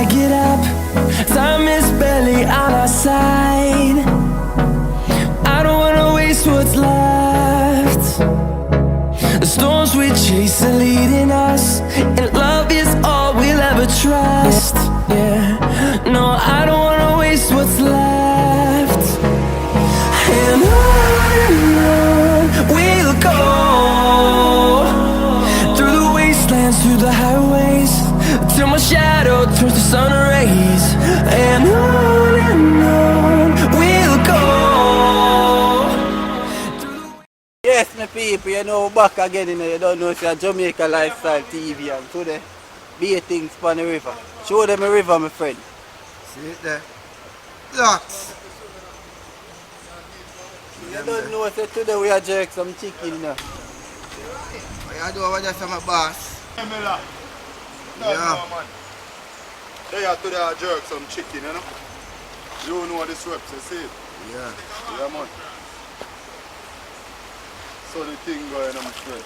get up. Time is barely on our side. I don't wanna waste what's left. The storms we chase are leading us, and love is all we'll ever trust. Yeah, no, I don't wanna waste what's left. And on we'll go, through the wastelands, through the highways, till my shadow turns to sun rays. And on we'll go. Yes, my people, you know, back again, you know, you don't know it's a Jamaica Lifestyle TV, and today, be things on the river. Show them a river, my friend. See it there? Lots. You don't know, so today we are jerk some chicken, you know. What you do over there, my boss? Yeah. They are today I jerk some chicken, you know. You know what this reps, you see it? Yeah. Yeah, man. So the thing going on straight.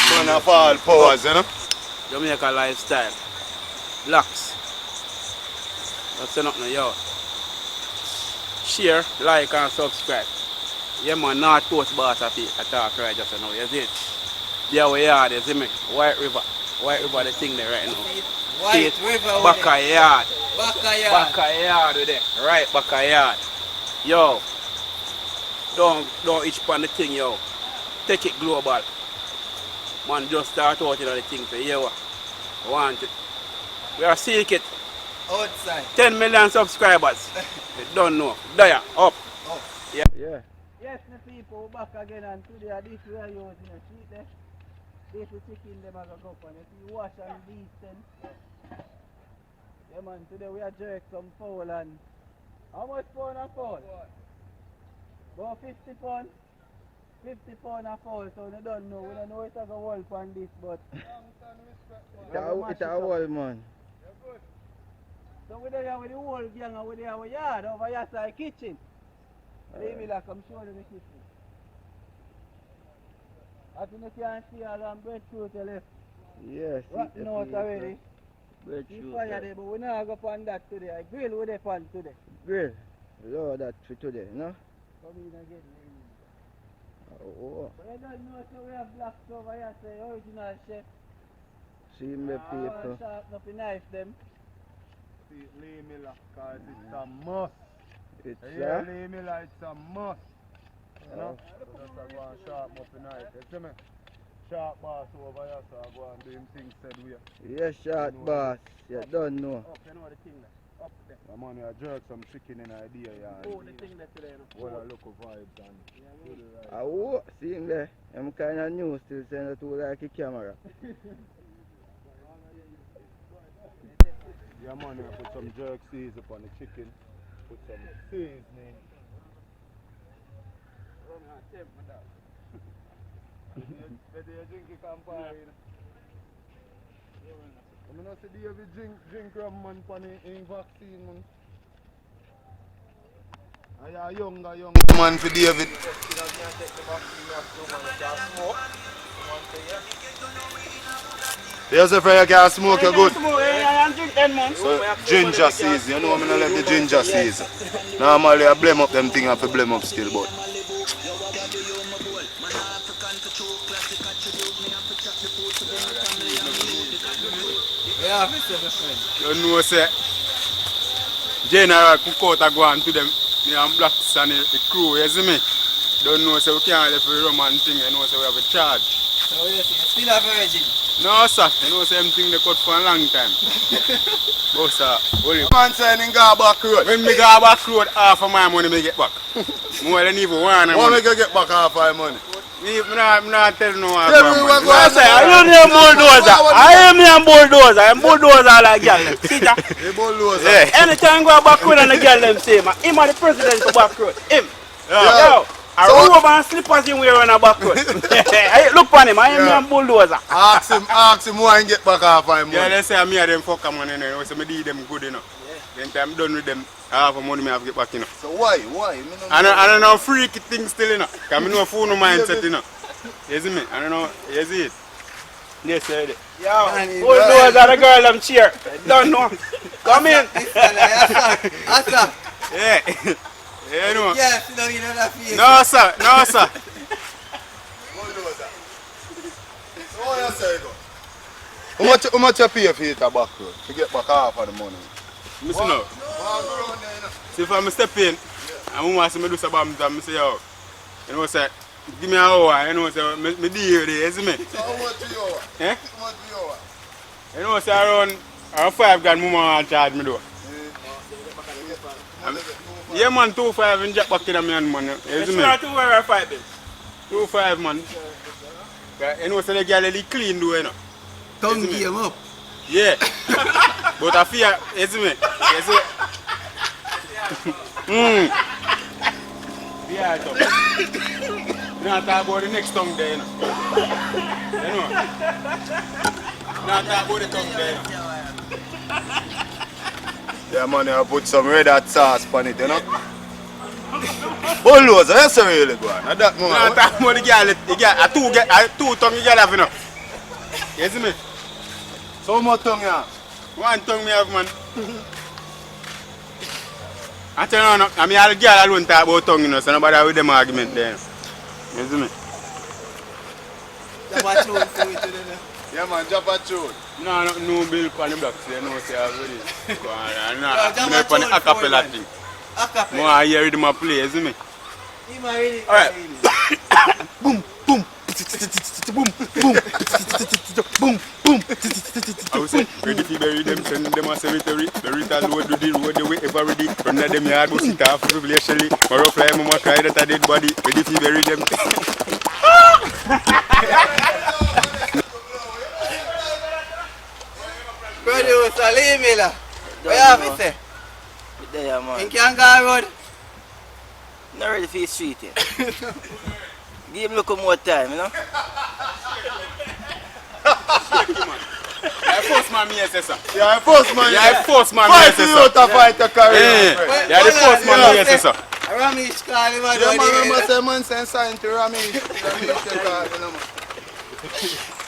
Burn up all powers, you know. Jamaica Lifestyle. Blacks. That's nothing, yo. Share, like, and subscribe. Yeah, man, North Coast boss attack right just now, you see it? There we are, you see me? White River, the thing there right now. White River, Backyard. Backyard. Backyard with it. Right, backyard. Yo, don't itch on the thing, yo. Take it global. Man, just start out in the thing, so yeah, I want it. We are seeking it. Outside. 10 million subscribers. You don't know. There, up. Oh. Yeah. Yes, the people back again, and today this we are using a sheet there. This is chicken them as a go on. You see wash and beef then. Yeah man, today we are jerk some fowl, and how much pound a fowl? About 50 pound. 50 pound a fowl, so we don't know. We don't know it's a wolf on this, but It's a whole man. so we're there with the whole gang, and we're there with yard over here side kitchen. Leave me like I'm showing the kitchen. I think you can see all them breadfruit you left. Yes. What note already? Breadfruit. We fire there, but we not go on that today. I grill with the pan today. Grill. Lord, that for today, no? Come in again. Oh. But I don't know, so we have blacks over here, say original chef. See me I people. want to sharpen up the knife them. See, Lee Miller, because it's a must. It's Yeah, Lee Miller, it's a must. You know? Oh. So just I go and sharpen up the knife. You see me? Sharp boss over here, so I go and do him things said we. Yes, short boss. You don't know. Up, you know the thing there. Up there. My man, I jerk some chicken in idea, yeah. Oh, the thing there today, you know. What a look of vibes and do the right. Oh, see him there. I'm kind of new still, saying that to like a camera. Yeah, man, I put some jerk season upon the chicken. Put some seasoning. Better you drink it Campari. I mean, I said, David, drink rum, man, for the vaccine, man. I a young man for David. Yes, if you can smoke, you're good. So, ginger season, you know I'm not like the ginger season. Normally I blame up them things, I have to blame up still, but Yeah, Mr. Friend. you know, say, General cook out a go on to them, me and Blacks and the crew, you see me? Don't know, say we can't let the Roman thing, you know, say we have a charge. So you still a virgin? No, sir, you know, same thing they cut for a long time. But, sir, man saying in go back road. When me go back road, half of my money me get back. More than even one. How me get back half of my money? I'm not telling no one. Tell me what I say, I don't need a bulldozer. I am a bulldozer. I'm bulldozer like girl. See that? The bulldozer. Yeah. Anytime go back road and the girl them say, man, him are the president for back road. Him. Yeah. Yo. A robe and slippers him wear on a back road. Look on him, I am a bulldozer. Ask him why and get back half of my money. Yeah, they say me and them fuck money, you know. So me do them good, you know. Then I'm done with them. Half of money me have to get back, you know. So why? I don't know freaky things still, you know. Because I know phone no mindset, you know. You see me? I don't know. You see it? Yes, sir. Yo, Bulldozer the girl them cheer. Don't know. Come in. Asa. Yeah. Yeah, you know. Yes, you know, you know that face. No, sir. No, sir. How much you pay for it a back road? To get back half of the money. Listen now. See if I'm step in, and want to see me do some bam jam, I say, yo, you know, say, give me an hour, you know, say, me deal there, you see me? So how much you hour? Eh? How much you hour? You know, say, around 5 grand, mama want charge me do. Yeah, man, 2.5 in jack back in the man, man, you see me? 2.5 then. 2.5, man. You know, say, the girl, they clean do, you know. Tongue game up. Yeah. But I fear, you see me? You see? Yeah, tough. You know, talk about the next tongue there, you know. You know? Not talk about the tongue there, you know. Yeah, man, you put some red hot sauce on it, you know. Bulldozer, that's a really good one. That You know, talk about the girl, a two tongue you have, you know. You see me? So much tongue you have? One tongue me have, man. I tell you, no, I mean, all girl alone talk about tongue, you know, so nobody with them argument there. You see me? Yeah, man, jump a tune. No bill for the blocks, you know, say already. I'm jump not a for the tune acapella for thing. Acapella. More I hear them play, you see me? Alright. Boom, boom, boom, boom, boom, boom. I would say, ready to bury them, send them a cemetery. Bury that load, do the road the way ever ready. Run at them yard, go sit off, revelation. Or fly, mama cry that a dead body. Ready to bury them. Producer, leave me la. What you have to say? There, man. You can't go road. Not ready for the street yet. Give him look more time, you know? I force man me, yes, sir. Yeah, first man. Yeah, I force man me, Fight yes, you out sir. a fight a career. Yeah, yeah, the force man me, yes, sir. Ramesh call him a Yeah, man, do remember it. say man send sign to Ramesh. Ramesh take out, you know, man.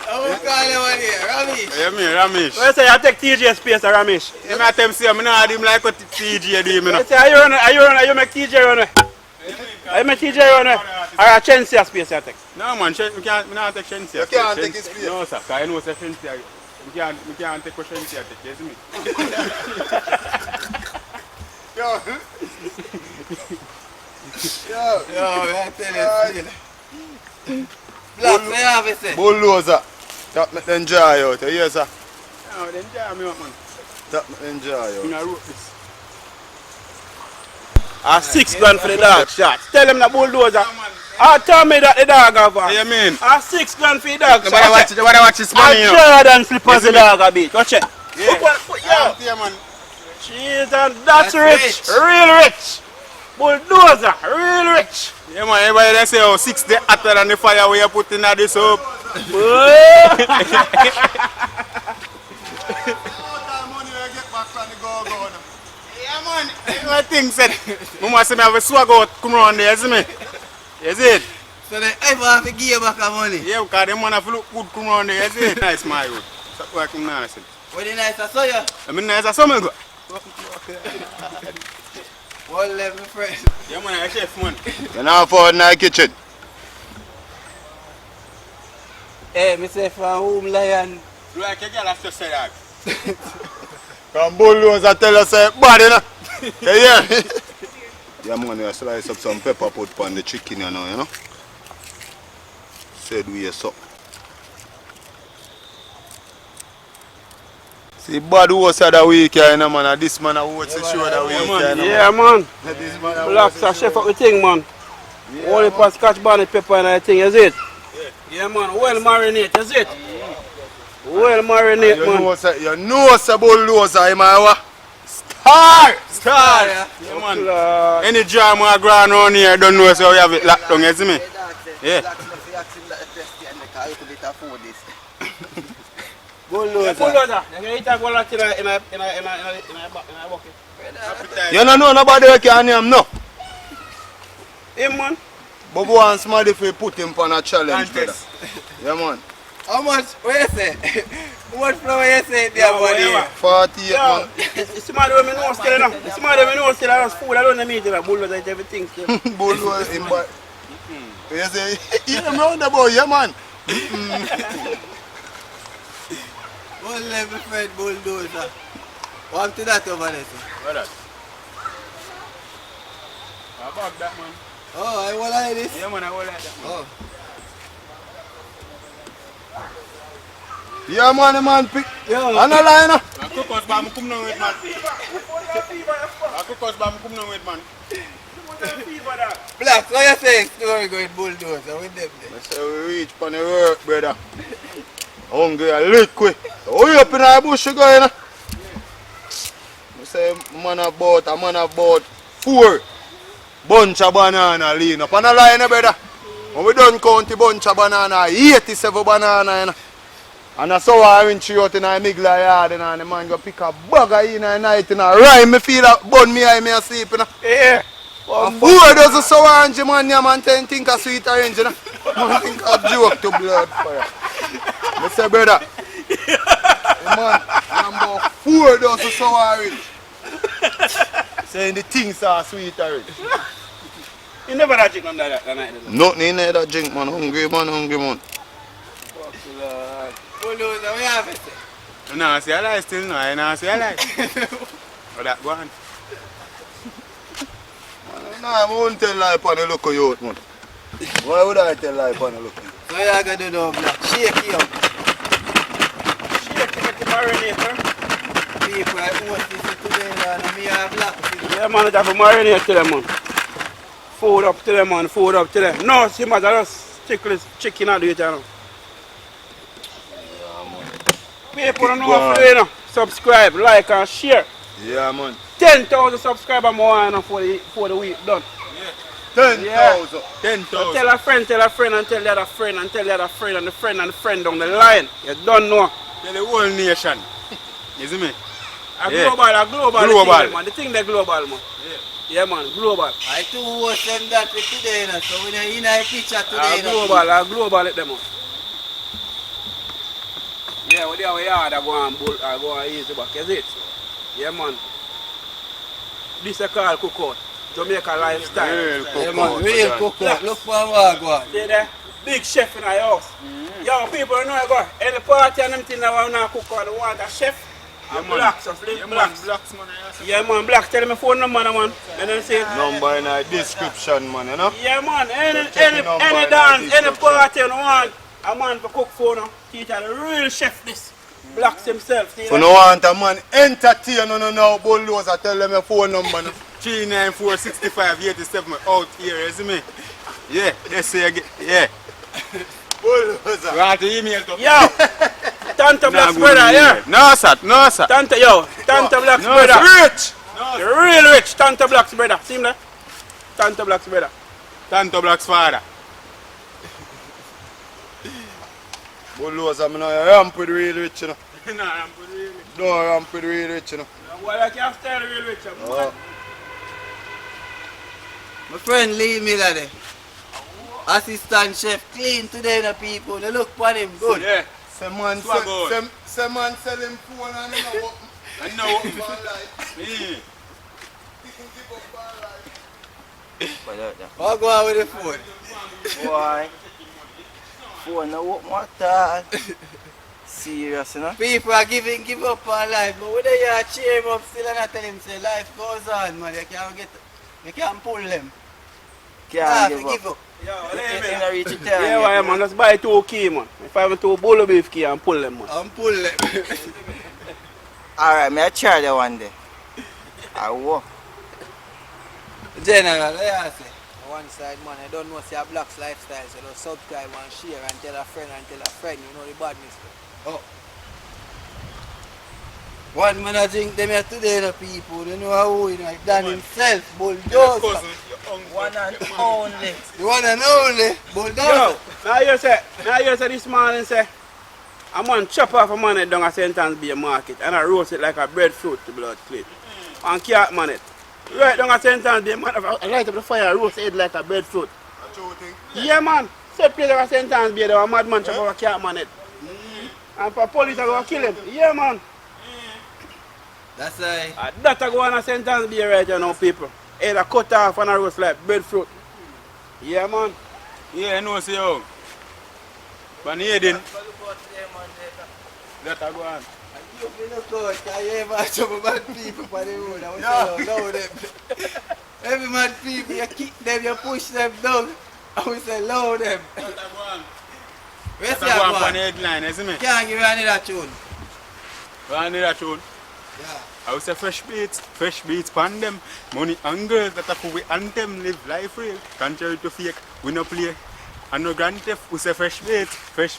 I will call him a day. Ramesh. Yeah, me, Ramesh. Well, say I take TJ space, Ramesh. You might tell me, say, I not him like what TJ do, you know. Say, are you make TJ run away? Are you make TJ run away? Or a Chensia space I take? No, man, we can't take Shensia. You can't take his place. No, sir, because I know it's Shensia. We can't take what Shensia take, you see me? Yo. Yo. Yo, man, tell you. Black, what you have to say? Bulldozer. That make them dry out, you hear, sir? No, then jam me up, man. That make them dry You out. know, I wrote this. 6 grand for the dog shot. Tell him the bulldozer. Tell me that the dog have What do you mean? 6 grand for the dog shot. Nobody watch this money, you know. Jordan slippers the dog a bit. Watch it. Yeah. Yo. Yeah, man. Jeez, and that's rich. rich. Real rich. Bulldozer, real rich. Yeah, man, everybody they say, oh, 6 days hotter than the fire we are putting at this up. Yeah, man. My thing said, Mama said, I have a swag out, come around there, you see me? You see it? So they ever have to give you back the money. Yeah, because them man have to look good, come around there, you see it? Nice, my good. Stop working now, I said. What the nice I saw you? I mean, nice as something go. One level friend. Yeah, man, I chef, man. You know afford in the kitchen. Hey, me say from home lion. You like a girl have to say that. From Bulldozer tell us bad, you know. Yeah. Yeah, man, you slice up some pepper, put on the chicken, you know. Said we so. See, bad host of the week, you know, man. And this man host the show of the week, you know, Yeah, man. This man Blacks are chef up the thing, man. Only for scotch bonnet pepper and everything, is it? Yeah, man. Well marinate, is it? Well marinate, man. You know, say Bulldozer, you know, Star! Yeah, man. Any jam I go around here, don't know so we have it locked down, you see me? Yeah. Bulldozer. You can eat a bullet in a bucket. you don't know nobody who can name, no. Him, man. But go and somebody if we put him on a challenge, brother. Contest. Yeah, man. How much? What you say? How much flour you say there, buddy? 48 man. It's mad when me know still enough. It's mad when me know still I food. I don't need to bulldozer eat everything still. Bulldozer in back. You say, yeah, I'm round about, yeah, man. One level friend bulldozer. What to that over there? What that? I bag that man. Oh, I will like this. Yeah man, I will like that man. Oh. Yeah, man, pick. Yo. Another line. I cook us, but I'm coming down with man. I cook us, but I'm coming down with man. Black, what you saying? Story going bulldozer with them there. I say we reach for the work, brother. Hungry a liquid. So we up in the bush you going? I say man about 4 bunch of banana lean up on a line, brother. When we done count the bunch of banana, 87 banana, you know. And that's how I went out in a migla yard and the man go pick a bugger in the night and rhyme me feel like bun me eye me asleep, you know. Yeah. And 4 dozen sour orange man, yeah man, 10 think a sweet orange, you know. Man think a joke to blood fire. I say brother, man, number 4 dozen sour orange. Saying the things are sweet orange. You never had drink on that night. Nothing in there that drink, man. Hungry man. Bulldozer, what you have to say? You know, see a lie still no, you know, see a lie. Oh, that go on. No, I won't tell lie upon the local youth, man. Why would I tell lie upon the local youth? So you gotta do now, Black. Shake it up. Shake it to marinate, huh? People, I post this today and me and Black. Yeah, man, it's have to marinate to them, man. Food up to them, man. Food up to them. No, see, man, just chicken and do it, you know. People don't know what to do, you know. Subscribe, like, and share. Yeah, man. 10,000 subscribers more you know, for the week done. 10,000. Yeah. 10,000. So tell a friend, and tell the other friend, and tell the other friend, and the friend down the line. You don't know. Tell the whole nation. You see me? A Yeah. global. Thing, man. The thing they global, man. Yeah, man, global. I too watch them that today, you know, so when you're in a picture today, A global at them. Man. Yeah, we are go on easy back, is it? Yeah, man. This is called cookout. Jamaican lifestyle. yeah, man, real cookout. Look for a go. See there? Big chef in our house. Yo, people know I go. Any party and them thing that want to cook out, they want a chef. And blacks, Blacks, man. Yeah, man, black. Tell me phone number, man. And then say, Number in the description, man, you know? yeah, man. Any number dance, in the any description. party you want a man to cook for, no? Teach the real chef this. Blacks himself. See If you don't want a man entertain, no, Bulldozer, tell them your phone number, no? 394 65 87 out here, you see me? Yeah, let's say again. Yeah. Bulldozer. You want to email to Yo, Tanta Black's brother, yeah. No, sir. Tanta Black's No, brother. Rich! The real rich Tanta Black's brother. See him there? Tanta Black's brother. Tanto Black's father. Bulldozer, I'm not ramp with real rich, you know? No, I'm really. No ramp with real rich, you know? Well, I can't style real rich. My friend Lee Miller there. Assistant chef, clean today, the people. They look for him good. Yeah. Some man Swag on. sell him phone and he know what. I know. Give up our life. I'll go out with the phone. Why? Phone no work more at all. Serious, you know? People are give up on life, but whether you cheer him up still and I tell him say life goes on, man. You can't pull them. Can't Give give up. up. You know, reach it down. Yeah, why, man? Let's buy 2 key, man. If I have 2 bull beef key and pull them, man. And pull them. Alright, may I try that one day. I walk. General, what you say? One side, man, I don't know see a Black's lifestyle, so don't subscribe and share and tell a friend, you know the badness. Oh. One man I think them here today, the people, they know how he like Dan himself, Bulldoza. One and only. The one and only, Bulldoza. Yo, now you say this morning, say, a man chop off a man head down a Sentence Bay market and I roast it like a breadfruit to blood clip. And carrot man it. Right down a Sentence Bay, man, I light up the fire and roast it like a breadfruit. Yeah, man. Set place like a Sentence Bay, there was a madman chop off a carrot man head. And for police are gonna kill him. Yeah, man. That's right. That I go on a sentence be right now, people. Either cut off and a roast like breadfruit. Yeah, man. Yeah, I know, see you. But here then, that I go on. You look out, can you ever have some bad people on the road? I will say, load them. Every mad people, you kick them, you push them down. I will say, load them. That I go on. Where's That I your go on man? for the headline, you see me? Can't give you another tune. One need a tune. Yeah. I would say fresh beats pan them. Money and girls that are for we anthem, live life real. Contrary to fake, we no play. And no grand theft, we say fresh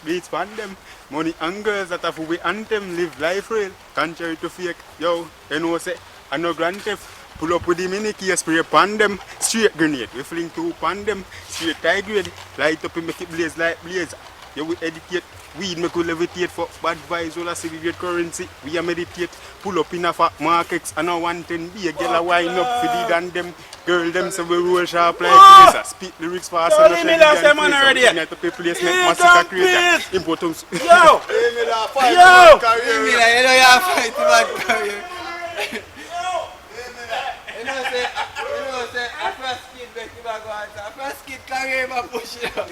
beats pan them. Money and girls that are for we anthem, live life real. Contrary to fake, yo, you know say, and no grand theft. Pull up with the mini key, spray pan them. Straight grenade, we fling two pan them. Straight tie grade, light up and make it blaze like blaze. You will educate, weed make we levitate for bad vibes, all a segregate currency. We a meditate, pull up in a fat markets and a 110 be a girl a wine up for the and them. Girl them so we roll sharp like this. Spit lyrics fast and a shelly and man already. face. Up a place make massacre creator. Importance. Yo! Give me that, you know you have fight the bad career. You know say, a first kid make him go answer. A first kid career him and push it up.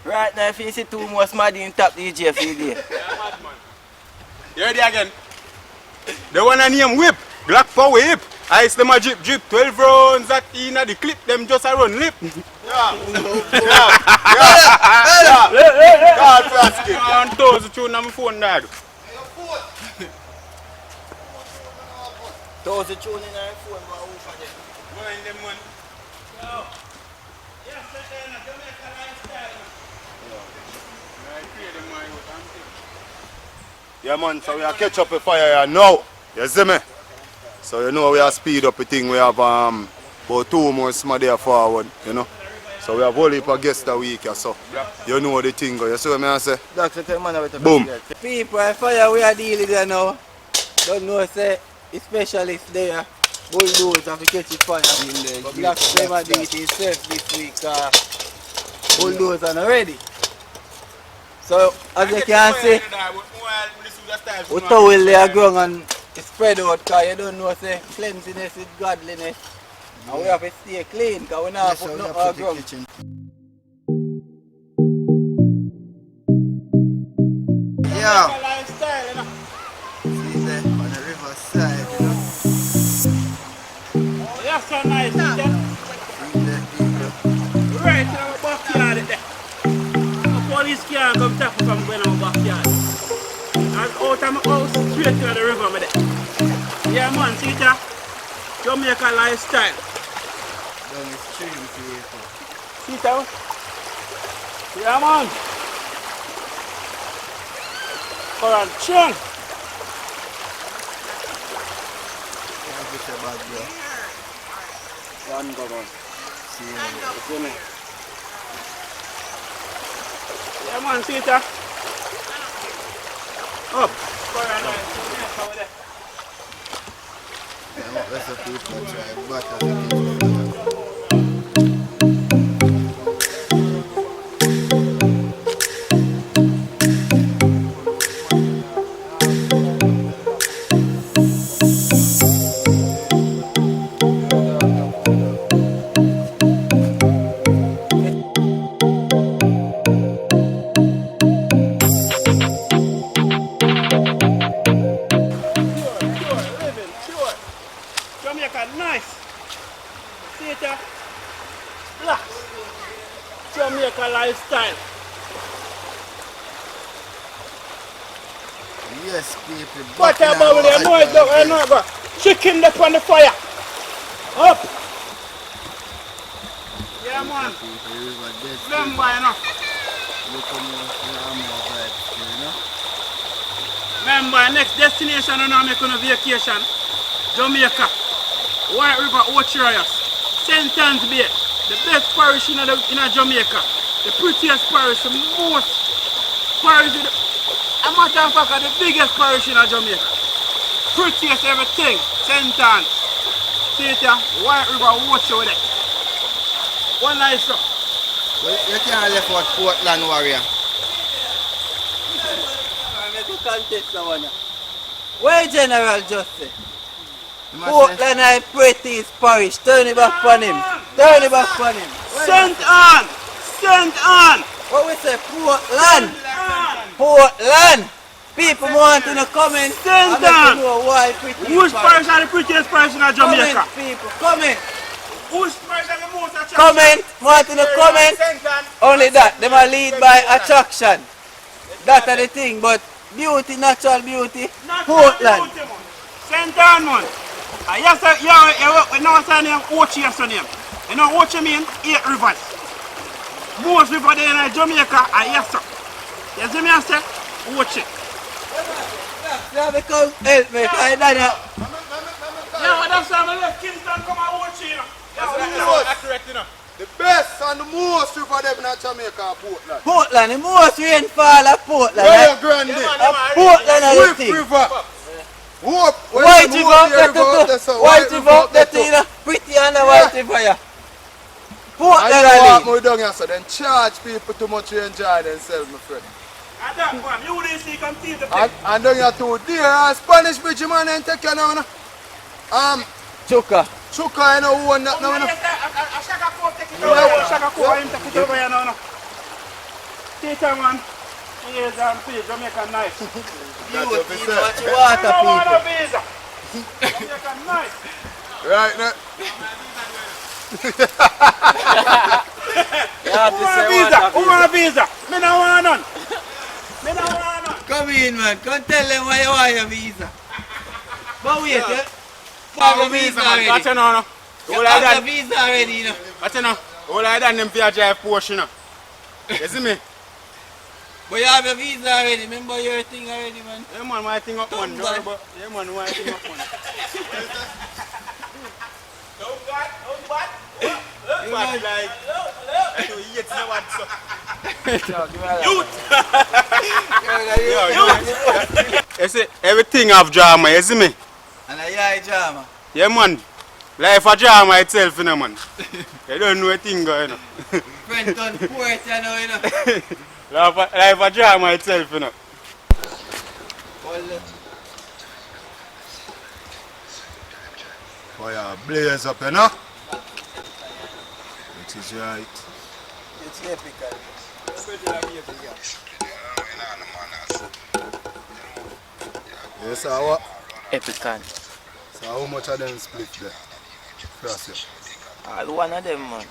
Right now, if you see two more smarty in top DJ for you there. Yeah, mad man. You ready again? The one I name whip, Glock power whip. Ice them a drip, 12 rounds that in the clip, them just a run lip. God, first kid. I want those tune on my phone, dad. Those are tuning in our phone, but who for them? Mind them, man. Yeah man, so we are catch up a fire here now. You see me? So you know we are speed up a thing. We have about 2 more smart there forward, you know. So we have only for guests a week or so. You know the thing go. You see what I say? Doctor, tell man about the Boom. People, and fire we are dealing there now. Don't know say, specialist there. Bulldoza to catch it fire. Black Flavor do it himself this week. Bulldoza not ready. So as you can see, we towel there ground and spread out because you don't know say cleanliness is godliness. And we have to stay clean because we not put no our ground. Yeah. See there on the river side, you know. That's so nice, See there, people. right in our backyard there. The police can't come tap from going our backyard. And out of my house, straight to the river with it. Yeah man, see that? Jamaica lifestyle. Down the stream, people. See that? Yeah man. For a chunk. Can't push a bad bro. One go on. See you. See me? Yeah man, see that? Up. Yeah, what rest of people try butter. Jamaica nice. See it there? Relax. Jamaica lifestyle. Yes, people. What about with the noise? I know, bro. Chicken up on the fire. Up. Yeah, man. Remember, you know. Remember, next destination, you know, I'm making a vacation. Jamaica. White River, Ochiroyas. St. Anne's Bay. The best parish in Jamaica. The prettiest parish, the most parish. A matter of fact, the biggest parish in Jamaica. Prettiest everything. St. Anne's. See it here? White River, watch over there. One nice up. Well, you can't left out Portland Warrior. make a contest of one. Where General just say? Portland and prettiest parish. Turn it back on him. Turn it back on him. Sent on! Sent on! What we say? Portland. Portland. People want to comment. Send and on. know why pretty. Which parish are the prettiest parish in Jamaica? Comment, people. Comment. Which parish are the most attractive? Comment. Want to know comment? Only that. Them are lead by attraction. That are the thing. But beauty, natural beauty. Portland. Sent on, man. Yes, sir. You know what's her name? Ochi is her name. You know what you mean? 8 rivers. Most rivers there in Jamaica are yes, sir. You see me, I say? Ochi. Yeah, because help me. I done it. Yeah, that's why I left Kingston come and watch you. That's accurate, you know. The best and the most river them in Jamaica are Portland. Portland, the most rainfall of Portland. Rio Grande. Portland are the Swift thing. River. White River, White River, that thing, pretty and the White River, yeah. Portland I are walk the me down here, so then charge people too much to enjoy themselves, my friend. And that man, you didn't see come see the thing. And down here too dear, Spanish bridge man and take you now. Chuka. Chuka, you know who want that now. I shaka ko take it over. Shaka ko him take it over here now. Tita man, he is Jamaican nice. Beauty, you know what you want, people. Visa. Jamaican nice. Right now. Who want a visa? Me no want none. Me no want none. Come in, man. Come tell them why you want your visa. But wait, yeah. You have a visa already. Watch you now. You have a visa already, you know. Watch you now. All I done them for drive Porsche, you know. You see me? But you have a visa already. Remember your thing already, man. Yeah, man, my thing up, man. Yeah, man, my thing up, man. But like, you see, everything have drama, you see me? And I drama. Yeah, man. Life a drama itself, you know, man. You don't know a thing, you know. Friend on port, you know, you know. Life a drama itself, you know. Fire blaze up, you know. It is right. It's epic. Yes, sir, what? Epican. So how much of them split there? First, All one of them, man.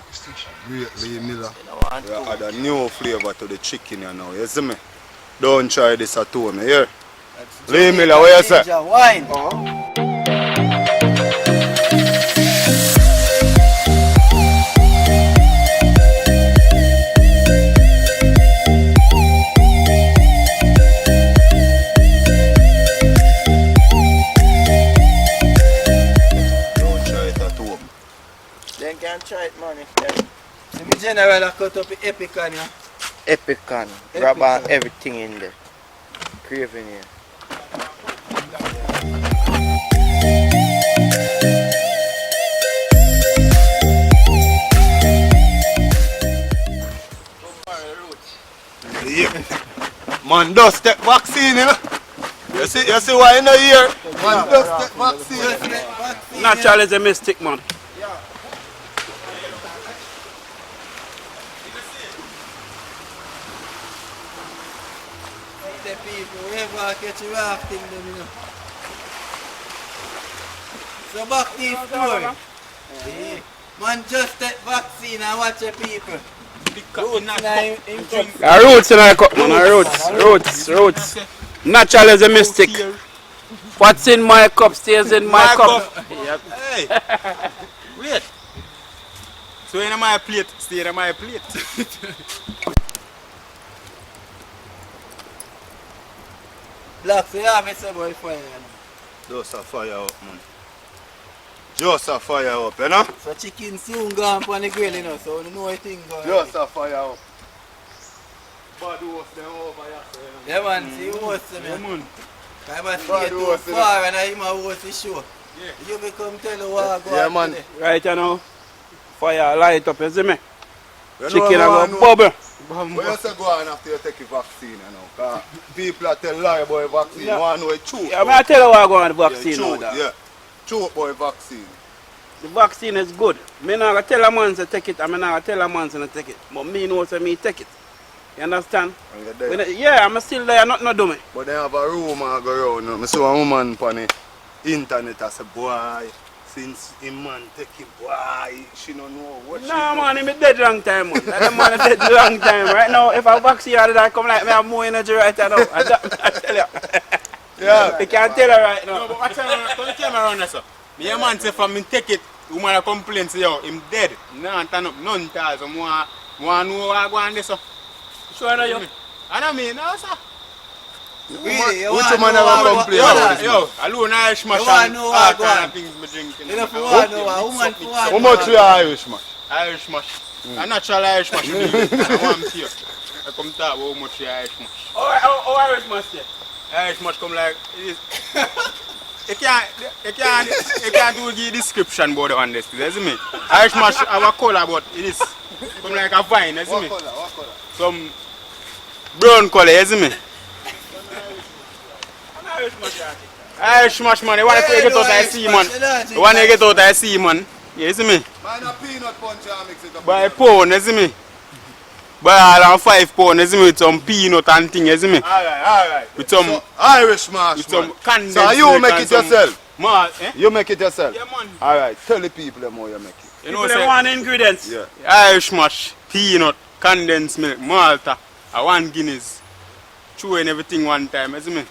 Great Lee Miller. You know, want We to. add a new flavor to the chicken, you know. You see me? Don't try this at home, you hear? Lee Miller, what you say? Ginger wine. Then can try it, man. So me general I cut up the Epican, yeah. Epican. Grab on everything in there. Craving here. Yeah. Man, does take vaccine, you know? You see why in the year? Man, does take vaccine. Natural is a mystic, man. The people, whoever catch you rafting them, you know. So back to the story. Yeah. Man, just take vaccine and watch the people. Roots in our cup, man. Roots. Natural is a mystic. What's in my cup stays in my cup. Hey. Wait. So in my plate, stay in my plate. Black, so you have it say boy fire, you know. Just a fire up, man. Just a fire up, you know? So chicken soon gone on the grill, you know, so you know what thing going. Just a fire up. Bad host them over here, Yeah man, see you host them, Yeah, man. I must stay too far and I might host the show. Yeah. You become tell you what go Yeah, on man. today. Right, you know. Fire light up, you see me? You know Chicken what a I go know? bubble. But you say go on after you take the vaccine, you know. Because people are tell lie about the vaccine. Yeah. You want to know it's true. Yeah, I tell you what I go on the vaccine now, true, dog. yeah. True about vaccine. The vaccine is good. Me not gonna tell a man to take it, and me not gonna tell a man to take it. But me know say me take it. You understand? And you're there. Yeah, I'm still there, not no do me. But they have a rumor go around. I saw a woman on the internet and say, boy, since a man take it, boy, she don't know what she No do. man, he dead long time, man. That man dead long time. Right now, if a vaccine had that come like me, I have more energy right now. I tell you. Yeah. I can't tell her right now. No, but watch out, don't tell me around there, sir. Me a man say from me take it, woman a complain say yo, him dead. Nah, turn up none tall, so want know what I go on this, sir. Sure know you. And I mean, no, sir. Really? You Which want man know ever what- complain what- about this? Yo, alone Irish mash You want and know all what go kind on? of things me drinking. You know for what know what woman for what How know much what? you Irish, man? Irish mash. A natural Irish mash. I want to I come talk about how much the Irish mash. Oh, Irish must say. Irish mash come like it is. You can't do the description about the one this, you see me? Irish mash have a colour but it is come like a vine, you see me? What color? Some brown colour, you see me? Irish mash man, the one you get out of sea man. The one you get out of sea man. You see me? Man, a peanut punch and mix it up. By a pound, you see me? By all and 5 pounds, you see me? With some peanut and thing, you see me? Alright. With some, So, Irish mash, with man. some condensed So you milk make and it some yourself? malt, eh? You make it yourself? Yeah man. Alright, tell the people them how you make it. You know, People they say, want ingredients. Yeah. Irish mash, peanut, condensed milk, Malta, and 1 Guinness. Chew in everything one time, you see me?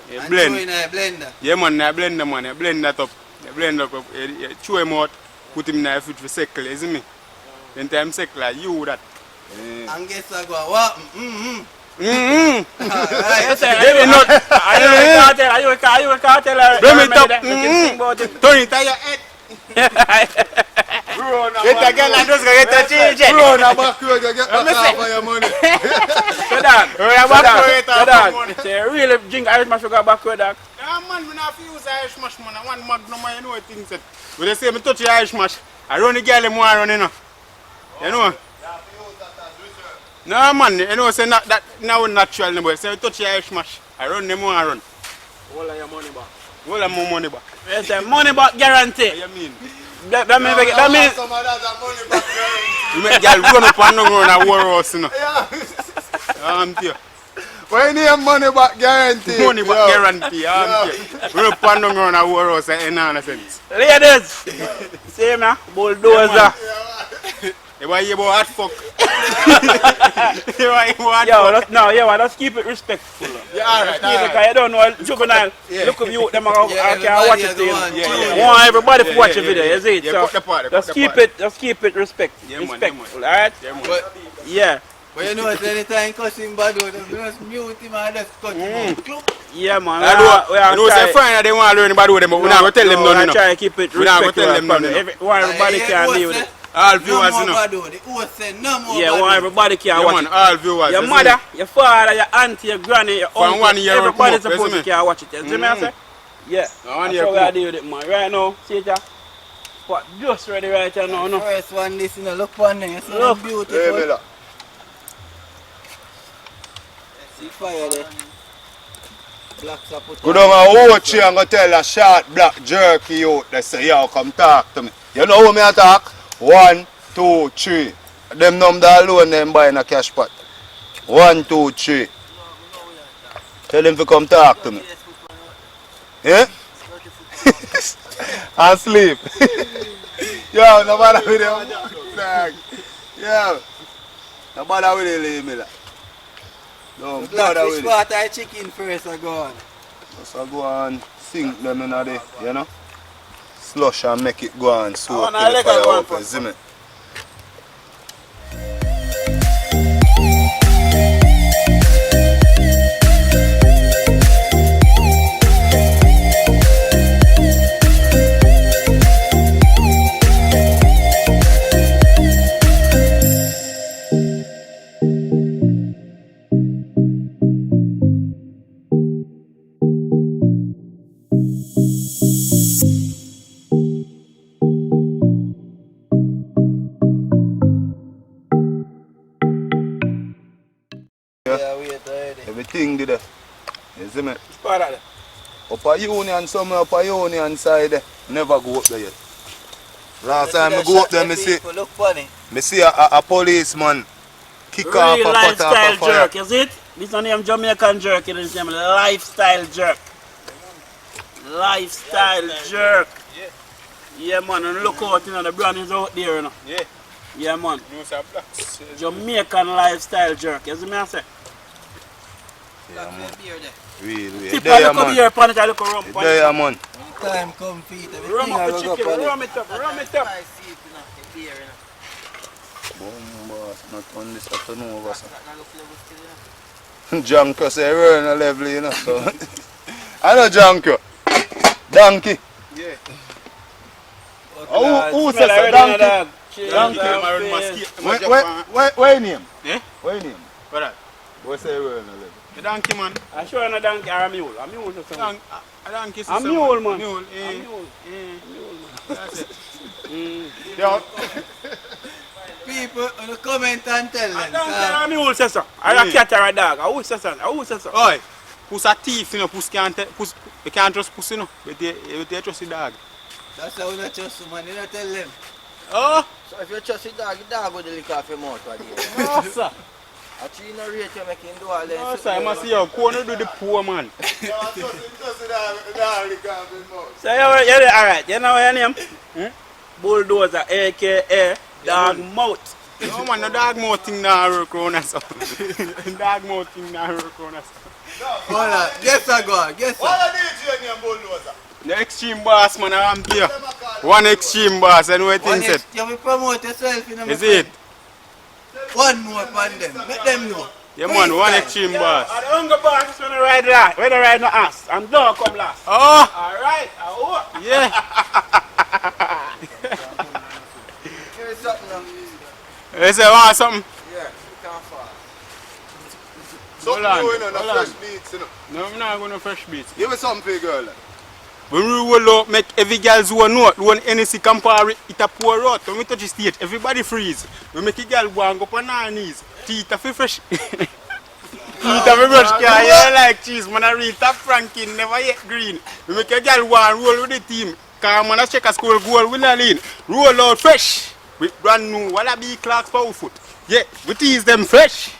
You And blend. throw in a blender. Yeah man, I blend them man, you blend that up. You blend up, you chew him out, put him in the fridge for cycle, you see me? Then time cycle, you that. And guess I go what? Yes, sir. Baby nut. Are you a cartel? Bring it up. Turn it on your head. Get a girl and just go get a children. Bro, now back road, you get back half of your money. So dog. Say really drink Irish mash sugar backward, dog. Yeah man, we not use Irish mash man. I want magnum, you know what things that. When they say me touch the Irish mash, I run the girl them want run, you know. You know? No man, you know say not that now natural no boy. Say me touch the Irish mash, I run them want run. All of your money back. All of my money back. Yes, sir. Money back guarantee. What you mean? That means Some of that are money back there. You make girl run up and down around a warehouse, you know. Tell you. When you need money back guarantee. Money back Yo. guarantee, run up and down around a warehouse and nonsense. ladies. See me, bulldozer. You want to hear about hot fuck? You want to hear about hot fuck? Let's keep it respectful. Yeah, alright, Because you don't know, juvenile, look at you, them I can't watch it. everybody You want everybody to watch the video, you see it? Yeah, So, put the part, let's put the keep part. it respectful, Yeah, man, respectful, alright? Yeah, man. But, Yeah, but you know, anytime cussing bad, you just mute him and just cut him out. Club. yeah man. I know say Friday they want to learn about them, but we're not going to tell them I none, you try know. to keep it We not gonna respectful. tell them none, you know. Everybody can deal with it. All viewers, no you more know. bad, the host said no more Yeah, bad. want everybody can Yeah, watch man, it. all viewers. Your you see mother, me? your father, your auntie, your granny, your From uncle, 1 year everybody come up, supposed you to see me? can watch it. You see me, I say? Yeah, From 1 that's year how we come are up. dealing with it, man. Right now, see it, but just ready right now, no. First one, this, you know, look on them, you see Look. them Hey, beautiful. Miller. See fire there. Black support. Go down and watch you and go tell a short black jerky out. They say, yo, come talk to me. You know how me I talk? 1, 2, 3. Them number alone them buy in a cash pot. 1, 2, 3. Tell him to come talk to me. Yeah? And sleep. Yo, no bother with them. Yo. No bother with it, Miller. No Black bother fish with it. pot and chicken first are gone. So go and sink them in there, you know? Slush and make it go and soak Oh, till now the let fire her go up, and you see me? a Union, somewhere up a Union side there. Never go up there yet. Last time I go up there, Look funny. me see a policeman kick off Real a pot lifestyle off a fire. jerk, is it? This one name Jamaican jerk, it is name lifestyle jerk. Lifestyle jerk. Yeah man, and look out, you know, the brand is out there, you know. Yeah. Yeah man. No sir, blacks. Jamaican lifestyle jerk, you see me I say? Yeah, man. Beer there. Real. Tip There, a look up man. here, pan it, a look around, pan There, it. man. Time come feet. Rum up the chicken, rum it up. I see it, you know, the beer, you know. Bombas, not on this afternoon over, sir. That not look level still, you know. Junker say we're in a level, you know. So. I know Junker. Donkey. Yeah. Who Smell says already, donkey? dog. Donkey, Cheers, I'm face. mosquito. Where your name? Eh? Where your name? What that? What say we're in a level? The donkey man. I sure I'm a donkey or a mule. A mule or something. A donkey is A mule, man. Mule, A eh. mule. Mule, man. That's it. Yo, People on the comment and tell A them. donkey or a mule, say so. Or a cat or a dog. Who say so? Who say so? Oi, puss a thief, you know, puss can't, you can't trust pussy, you know, but they trust the dog. That's how we not trust them, man. You not tell them. Oh, So if you trust the dog will lick off your mouth right there. No, sir. Actually, you no rate you make him do all that. no, sir, I must see how corner do the poor man. So you're alright. You know what your name? Bulldoza, aka Dog Mouth. No man, no dog mouth thing now work around us. Dog mouth thing now work around us. Hold on. Guess I go. Guess what I. are DJ name Bulldoza? The extreme boss man, I'm here. One extreme boss, and what thing said? You will promote yourself, you know. Is it? One more upon them. Let them know. Yeah man, one extreme boss. And the hunger boss is when I ride last. When I ride no ass. And dog come last. Oh, Alright. yeah. Here's something now. You say want something? Yeah, you can't fall. Something Hold on, going on, hold a on. fresh beats, you know. No, I'm not going to fresh beats. Give me something for your girl. When we roll out, make every girl zone note, one NC compare it a pour out. When we touch the stage, everybody freeze. We make a girl go and go on her knees. Teeth a fi fresh. Teeth a fi fresh, car, yeah, like cheese. Man, I real top ranking, never yet green. We make a girl go and roll with the team. Cause man, I check a score goal, we not lean. Roll out fresh. With brand new Wallaby Clarks power foot. Yeah, we tease them fresh.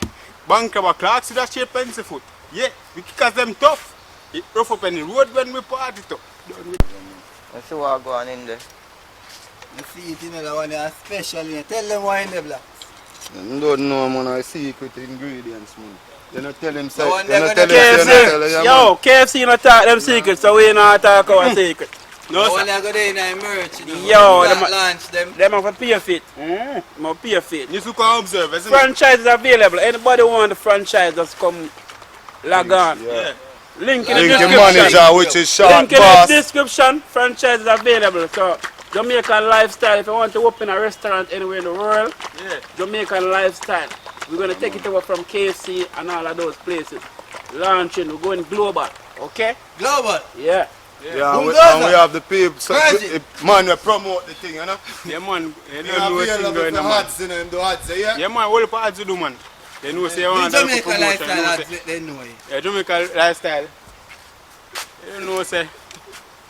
Bankraba Clarks with a shape pencil foot. Yeah, we kick them tough. It rough up any road when we party tough. Let's see what go on in there. You see it, you know, the one that's special. You tell them why in the black. You don't know, man, I secret ingredients, man. You not tell him, say, The one you not they're tell him, gonna say, you not tell him, KFC. yeah, Yo, KFC not talk them secrets, so we not talk our secret. No, The sir. one that go there in the merch, you know. Yo, Black them- launch them. Them have a pay fit. Them have a pay fit. You can observe, isn't it? Franchise is available. Anybody want the franchise, just come log on. Yeah. Link in the Link your description. manager, which is Sharp Link in the Boss. description. Franchise is available. So Jamaican lifestyle. If you want to open a restaurant anywhere in the world, Yeah. Jamaican lifestyle. We're gonna take it over from KFC and all of those places. Launching. We're going global. Okay? Global. Yeah. Yeah, and Bulldoza. we have the people, so Virgin. man, we promote the thing, you know. Yeah, man. You You don't know have what's available going for on, man. ads, you know, him do ads, yeah? Yeah, man. All the parts you do, man. You know, say you In want to Jamaica promotion. lifestyle, You know, lads, say, let them know it. yeah, Jamaica lifestyle. You know, say.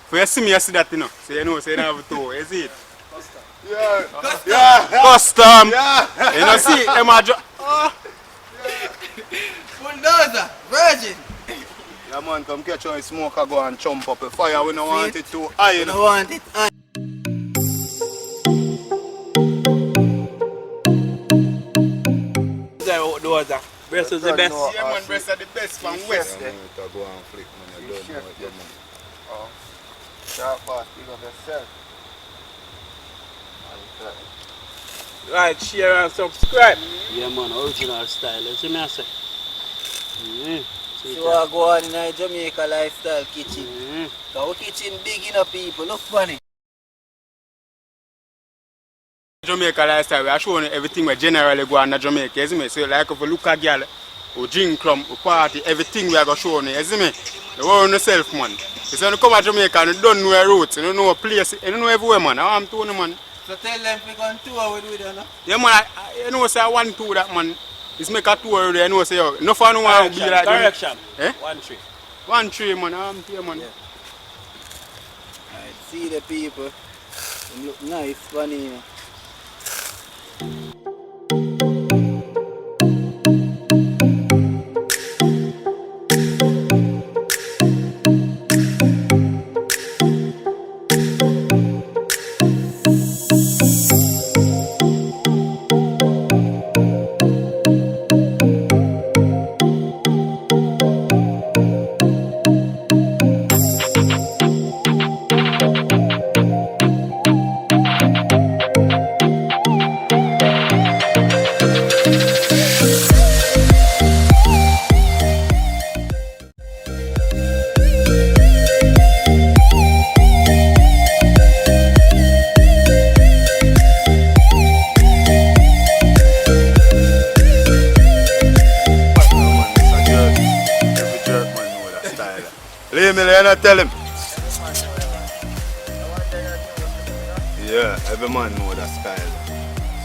For you see me, you see that, you know. So you know, say you don't have a toe. You see it? Yeah. Yeah. Custom. Yeah. You know, see, them are Bulldoza, Virgin. Yeah, man, come catch on smoke and go and chomp up a fire. We don't want it too high, you You don't know. want it. Bulldoza. Breast is the best. Yeah, man. Breast are the best from West. Yeah, man, to go and flick, man. You don't know it, yeah, man. Sharp boss, big up yourself. Like, share and subscribe. Yeah man, original style. You see me I say? See what go on in our Jamaica lifestyle kitchen. Mm-hmm. Our kitchen big enough people, look funny. Jamaica lifestyle, we are showing you everything we generally go on in Jamaica, you see me? So like if you look at girl, or drink club, or party, everything we are going to show you, you see me? You want yourself, man. You when you come to Jamaica and you don't know your roots, you don't know a place, you don't know everywhere, man. I'm telling you, man. So tell them we can tour with them, no? Yeah, man, you know, say I want to that, man. It's make a tour there, you know, say, yo, no fun want to be like Correction. Eh? 1-3. 1-3, man, I'm here, man. Yeah. See the people. They look nice, funny. Leave me there and tell him. Yeah, every man know that style.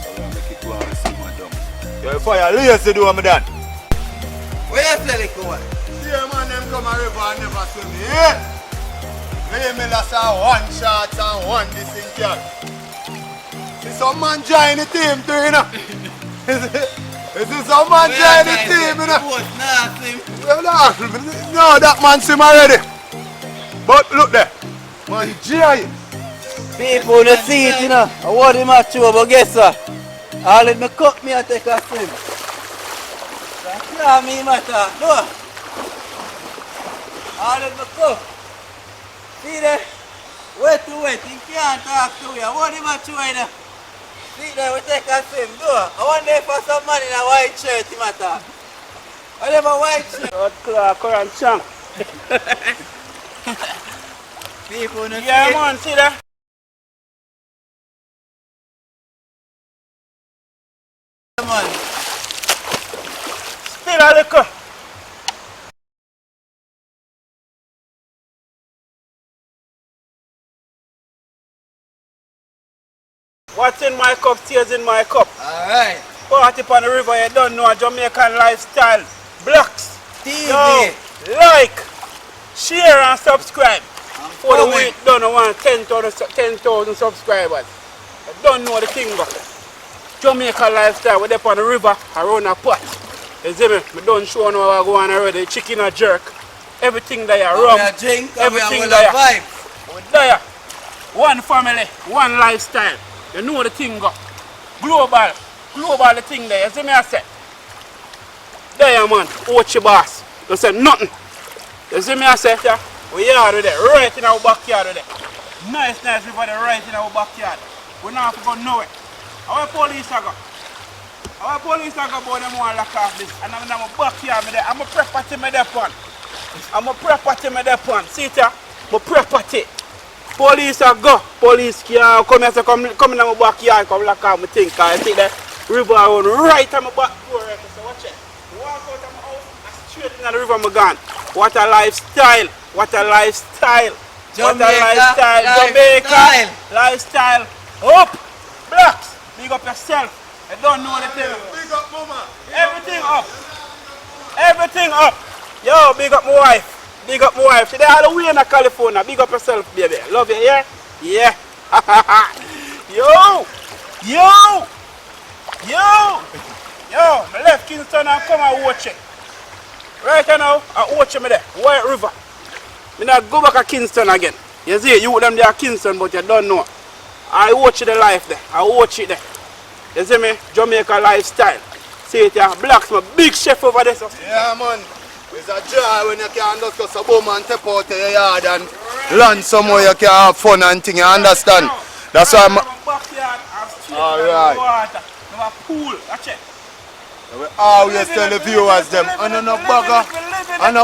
So we make it go and see my dumb. Yo, fire, lazy do what me done. Where you play the one? Yeah, man, them come a river and never swim. Yeah. Leave me last one shot and one this in cat. See some man join the team too, you know. See some man join the team, you know. No, that man swim already. But look there. Man giant. People in the see it, you know. I want him at you, but guess what? I'll let me cut me and take a swim. That's not me matter. No. I'll let me cook. See there? Wet to wet. He can't talk to you. I want him at you, you know. See there, we take a swim. Go. I want there for some man in a white shirt, he matter. I have a white shirt. Hot clock and chunk. People in the Yeah, see man, see that? it, man. Still a liquor. What's in my cup stays in my cup. Alright. Party on the river, you don't know a Jamaican lifestyle. Blocks. TV. Yo, like, share and subscribe. For the week, don't want 10,000 subscribers. I don't know the thing, but Jamaica lifestyle, we're up on the river, around a pot. You see me? I don't show no what I go on already. Chicken or jerk. Everything there, rum. Everything there. Vibe. We're there. One family, one lifestyle. You know the thing go. Global the thing there. You see me I say? There man, Ochi boss. You say nothing. You see me I say? Yeah? We are there, right in our backyard there. Nice river there, right in our backyard. We not have to go nowhere. Our police are go. Our police are go about them want to lock off this. And I'm in my backyard there. I'm a property me there on. I'm a property me there on. See it here? I'm a property. Police are go. Police can come here, so come in my backyard, come lock off my thing. Because I see the river run right on my back door. So watch it. Walk out of my house and straight in the river I'm gone. What a lifestyle. What a lifestyle. What a lifestyle. Jamaica lifestyle. Up. Blocks. Big up yourself. I don't know the thing. Big up, mama. Everything up. Everything up. Yo, big up my wife. Big up my wife. Today all the way in California. Big up yourself, baby. Love you, yeah? Yeah. Yo. Yo. Yo. Yo. I left Kingston and come and watch it. Right now, I watch me there. White River. I not go back to Kingston again. You see, you them there Kingston, but you don't know. I watch the life there. I watch it there. You see me? Jamaica lifestyle. See it here. Blacks, my big chef over there. So. Yeah, man. It's a joy when you can just go a boom and step out of your yard and land somewhere you can have fun and thing. You understand? That's why I'm. Alright. Water. I have a pool. Watch it. We always tell the viewers them, and no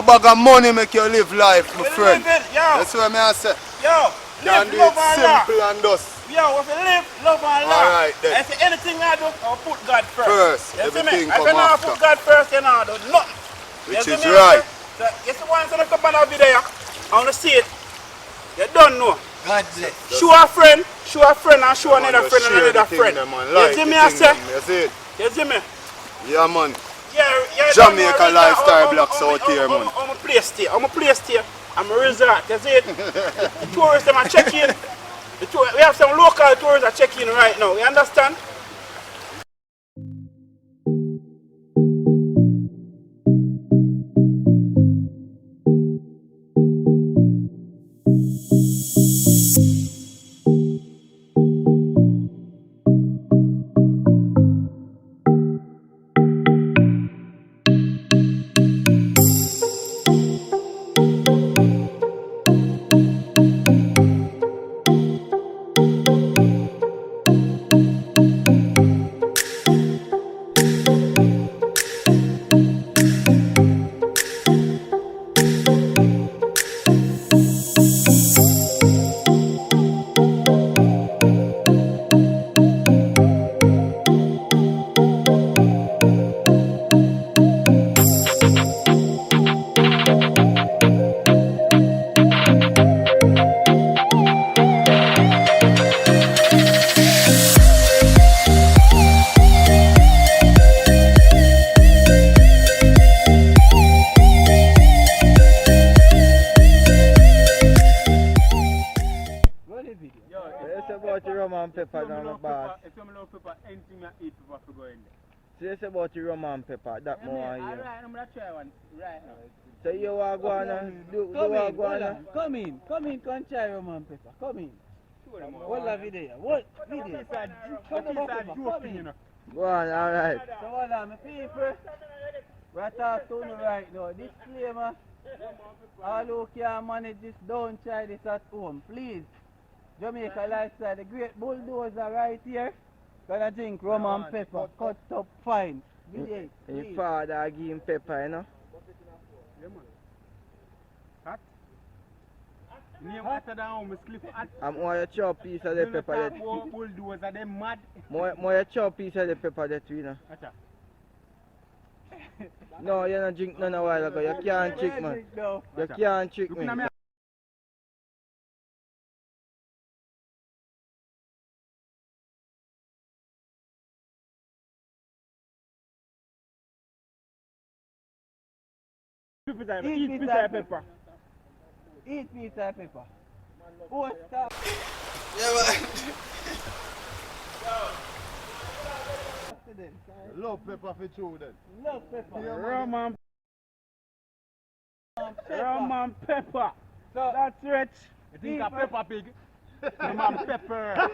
bag of money make you live life, my friend. That's what I say. Yo, Can live, do love it and simple laugh. and dust. Yo, if you live, love and laugh. Alright then. I say anything I do, I'll put God first. First, You see everything me? If come you not after. put God first, you know, do nothing. Which You is see me? right. So, you see one son come on a video, I want to see it. You don't know. God bless. Show a friend, and show another friend and Share another the thing, friend. them, man. You Like see the me, I thing, say? them. You see it? You see me? Yeah, man. Yeah, Jamaica lifestyle blocks out here, man. I'm a place here. I'm a resort, you see it? The tourists them are checking. We have some local tourists are checking right now, you understand? About the rum and pepper down the bar. If you love pepper, anything you eat, pepper to go in there. So you say about the rum and pepper, that more on you. Alright, I'm going to try one right now. So you want to go on and do what go on and... Come in, come try rum and pepper, come in. What the video? What video? Come in. Go on, alright. So hold on, my people. We're talking right now. Disclaimer. All who can manage this, don't try this at home, please. Jamaica lifestyle, the great Bulldoza right here. Gonna drink rum and pepper, cut up fine. His father give him pepper, you know. Name after that home, slip at. I'm more chop piece of the pepper that. Bulldozer, they mad. More chop piece of the pepper that you know. No, you don't drink none a while ago. You can't trick man. You can't trick me. Eat piece of pepper. Eat piece of pepper. Oh, stop. Yeah, man. Love pepper for children. Love pepper. Rum and pepper. So that's rich. You think a pepper pig? Rum and pepper.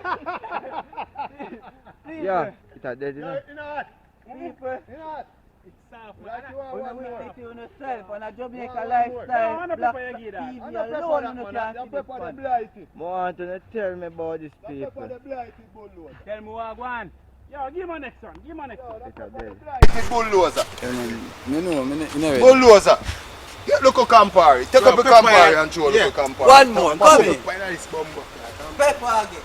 Yeah, it's a dead, you know. You know what? People. You know what? It's soft. Like you want one more. It on yourself on a Jamaica One more. lifestyle. No, Black pepper you give that. TV And the pepper alone, that you man, can't the see this pepper the one. blighty. More want to tell me about this The pepper people. the blighty bulldozer. Tell me what I want. Yo, give me next one. Give me next one. It's a dead. Blighty bulldozer. Bulldozer. Get look at Campari. Take up a Campari and throw look at Campari. One more, come in. Nice bumbo. Pepper again.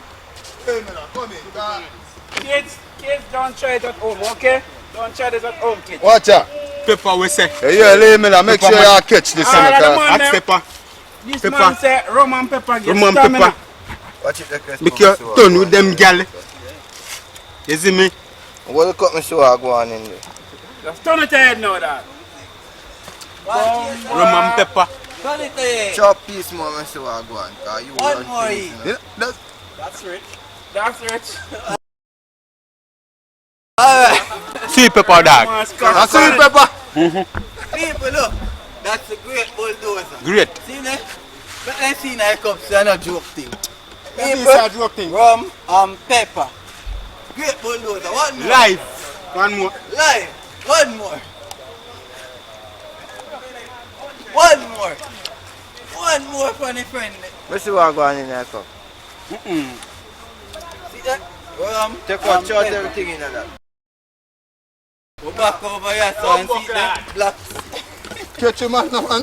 Hey, man, come in. Kids, don't try it at home, okay? Don't try this at home, kids. Watch out. Pepper we say. Hey, yeah, lay me now. Make sure you catch this. Hot pepper. This Pepper. man say rum and pepper again. Rum and Stamina. pepper. Watch it, the Christmas. Make your turn with them gal. You see me? What the cut me show I go on in there? Just turn it ahead now, dad. Rum and pepper. Turn it ahead. Chop piece more me show I go on. One more eat. That's rich. That's rich. Alright. Sweet pepper dog. That's sweet pepper. People, look. That's a great bulldozer. Great. See that? But let's see now cups, it's not a joke thing. This is a joke thing. Rum and pepper. Great bulldozer. One more. Live. One more. Live. One more. One more. One more for the friend. Let's see what go on in there cup. See that? Take one shot everything in that. Go back over here so and see that black. Catch him, man, no, man.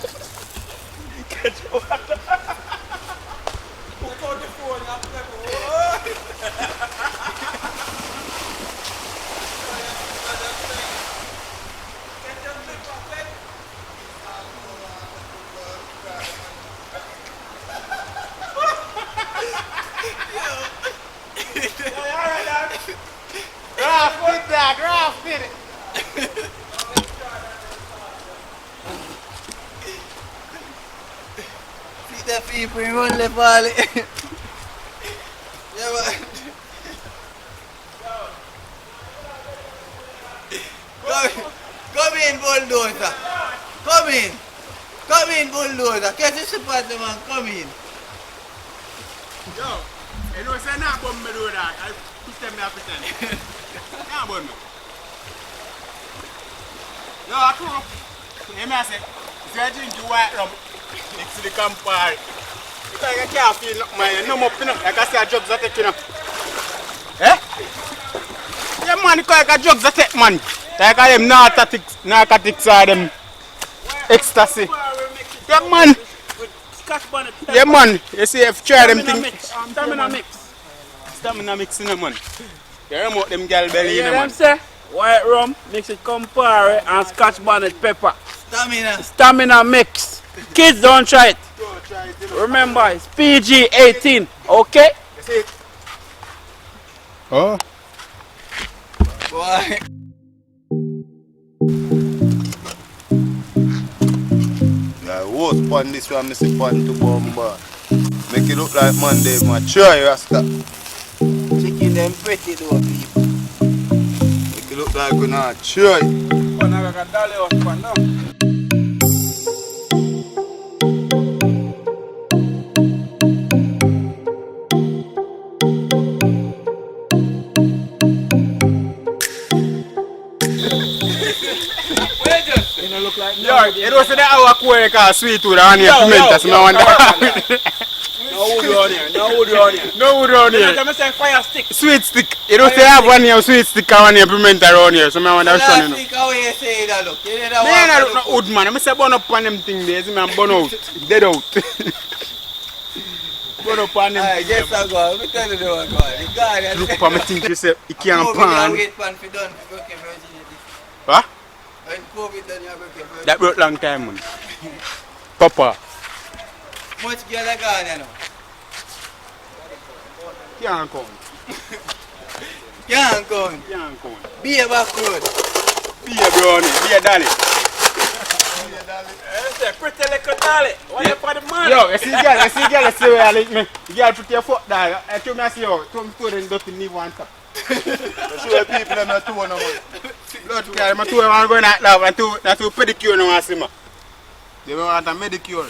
Ralph did it. Spring run le Pali. Yeah, man. Come in, Bulldoza. Come in. Come in, Bulldoza. Catch the support, man. Come in. Yo, you know, say nah bomb me do that. I pretend me a pretend. Nah bomb me. Yo, I come. Hear me I say, if you drink the white rum next to the campfire, because you can't feel my no more pin up. Like I say, drugs that take you know. Eh? Yeah, man, because I drugs that take man. Like I them narcotics are them ecstasy. Yeah, man. Yeah, man. You see, if you try them things. Stamina mix. Stamina mix in them, man. You remote them gal belly in Yeah, them, them man. say white rum mix it Campari and Scotch bonnet pepper. Stamina. Stamina mix. Kids don't try it. Remember, it's PG 18. Okay? You see it? Oh. Boy. Yeah, worst pan this one, I see pan to bomba. Make it look like Monday, man. Try, Rasta. Chicken them pretty though, people. Make it look like we not try. Yo, it was the hour quarter car sweet wood on here. Pimenta, so no one. No wood on here. No wood on here. No wood on here. Let me say fire stick. Sweet stick. You don't say have one here, sweet stick and one here, pimenta around here. So I want to show you. Last week how you say that look. You didn't Man, I want don't know wood man. I say burn up on them thing there. See me, I'm burn out. Dead out. Burn up on them. I guess I go. Let me tell you the one go. The guy Look up on me think you say, you can't pan. wait pan for done. Okay, virginity. Huh? When COVID done, you have okay, virginity. That broke long time, man. Papa. Much girl are gone, you know. Can't come. Can't come. Can't come. Be a back road. Be a brownie. Be a dolly. Pretty little dolly. What you for the money? Yo, you see girl, you see where I like me. The girl put your foot down. I told me I see you. Some student doesn't leave one top. Show people them a two no man. Blood girl, my two want go night love and two pedicure no want see me. They want a medicure.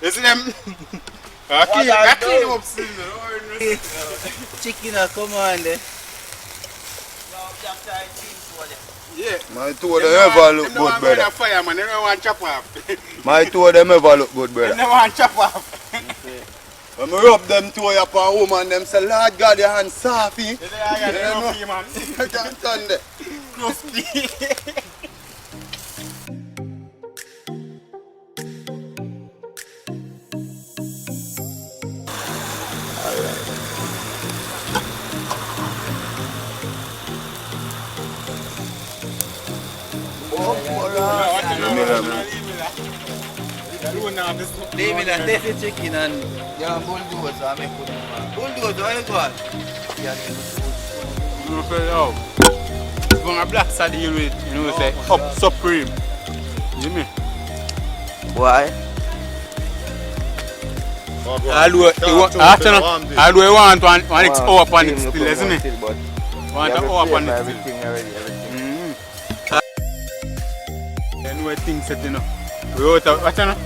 You see them? I clean them up still. Chicken a come on there. Yeah. My two of them ever look good, brother. Fire, man. They don't want chop off. My two of them ever look good, They brother. don't want chop off. When I rub them two up on woman, them say, Lord God, your hands soft, eh? They say, I got no fee, man. I can't stand it. No fee. Leave me that tasty chicken and your bulldozer and make good. Bulldozer, where you going? You feel out. When a black side deal with, you know, say up supreme. You me? Why? I'll do it. I'll do it one next hour upon it still, isn't it? One hour upon it still. You know what things set, you know. We out of, what you know?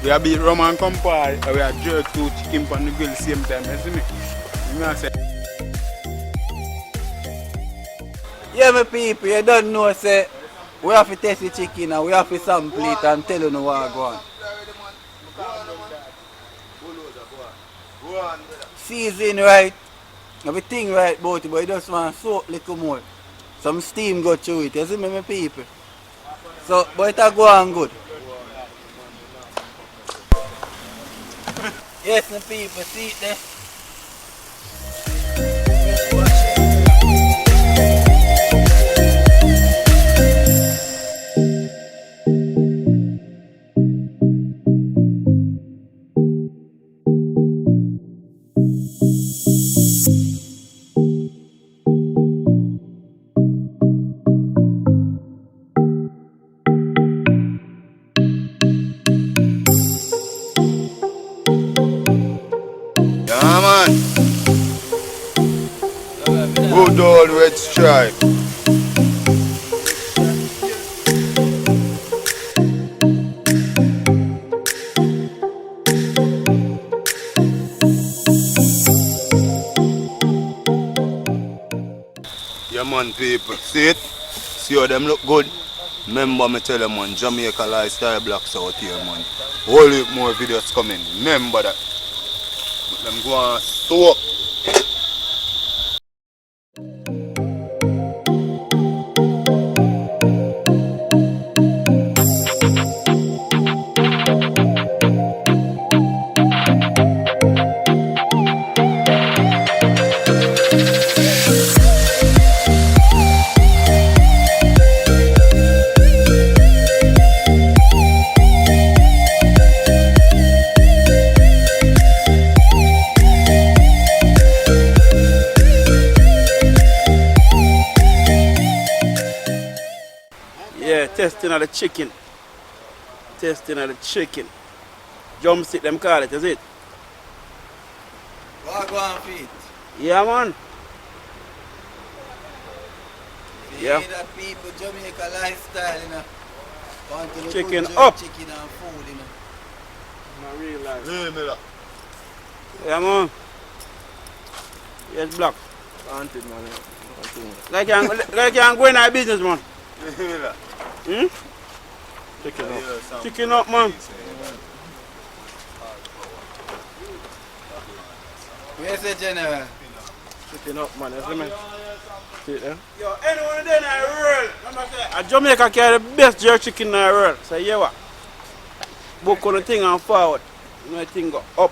We have beat rum and Campari, and we have jerk two chicken on the grill same time, you see me? You know what I say? Yeah, my people, you don't know, say, we have to taste the chicken and we have to sample it and tell you know what go on. Season right, everything right about it, but you just want to soak a little more. Some steam go through it, you see me, my people? So, but it go on good. Yes, my people, see it there? good old red stripe. Yeah man people, see it? See how them look good? Remember me tell them man, Jamaica lifestyle blocks out here man. Whole heap more videos coming, remember that. Let them go and soak. Yeah, testing of the chicken. Testing of the chicken. Drumstick them call it, is it? Go on feet. Yeah man. Yeah. See that people Jamaica lifestyle, you know. Want to look Chicken good, up. Chicken and food, you know. Not real life. Miller. Yeah man. Yes, black. Wanted, man. Like you can go in our business, man. Miller. Hmm? Chicken up. Chicken up, man. Where's the general? Chicken up, man. That's me. See it there? Yo, anyone in the world, a Jamaica carry the best jerk chicken in the world. So, yeah, what? Book on the thing and forward. You know, the thing go up.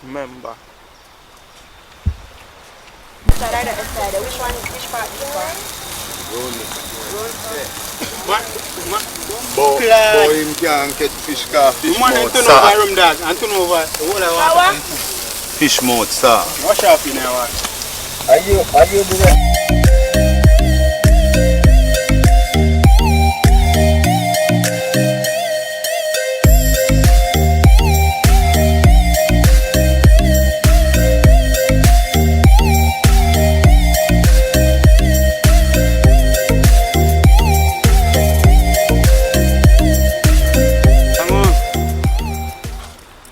Remember. Side or the other side? Which part do you want? But him can't catch fish car, fish Man, mouth turn over sir. room dog and turn over all I want. Fish mouth sir. Wash off in there, what? Are you the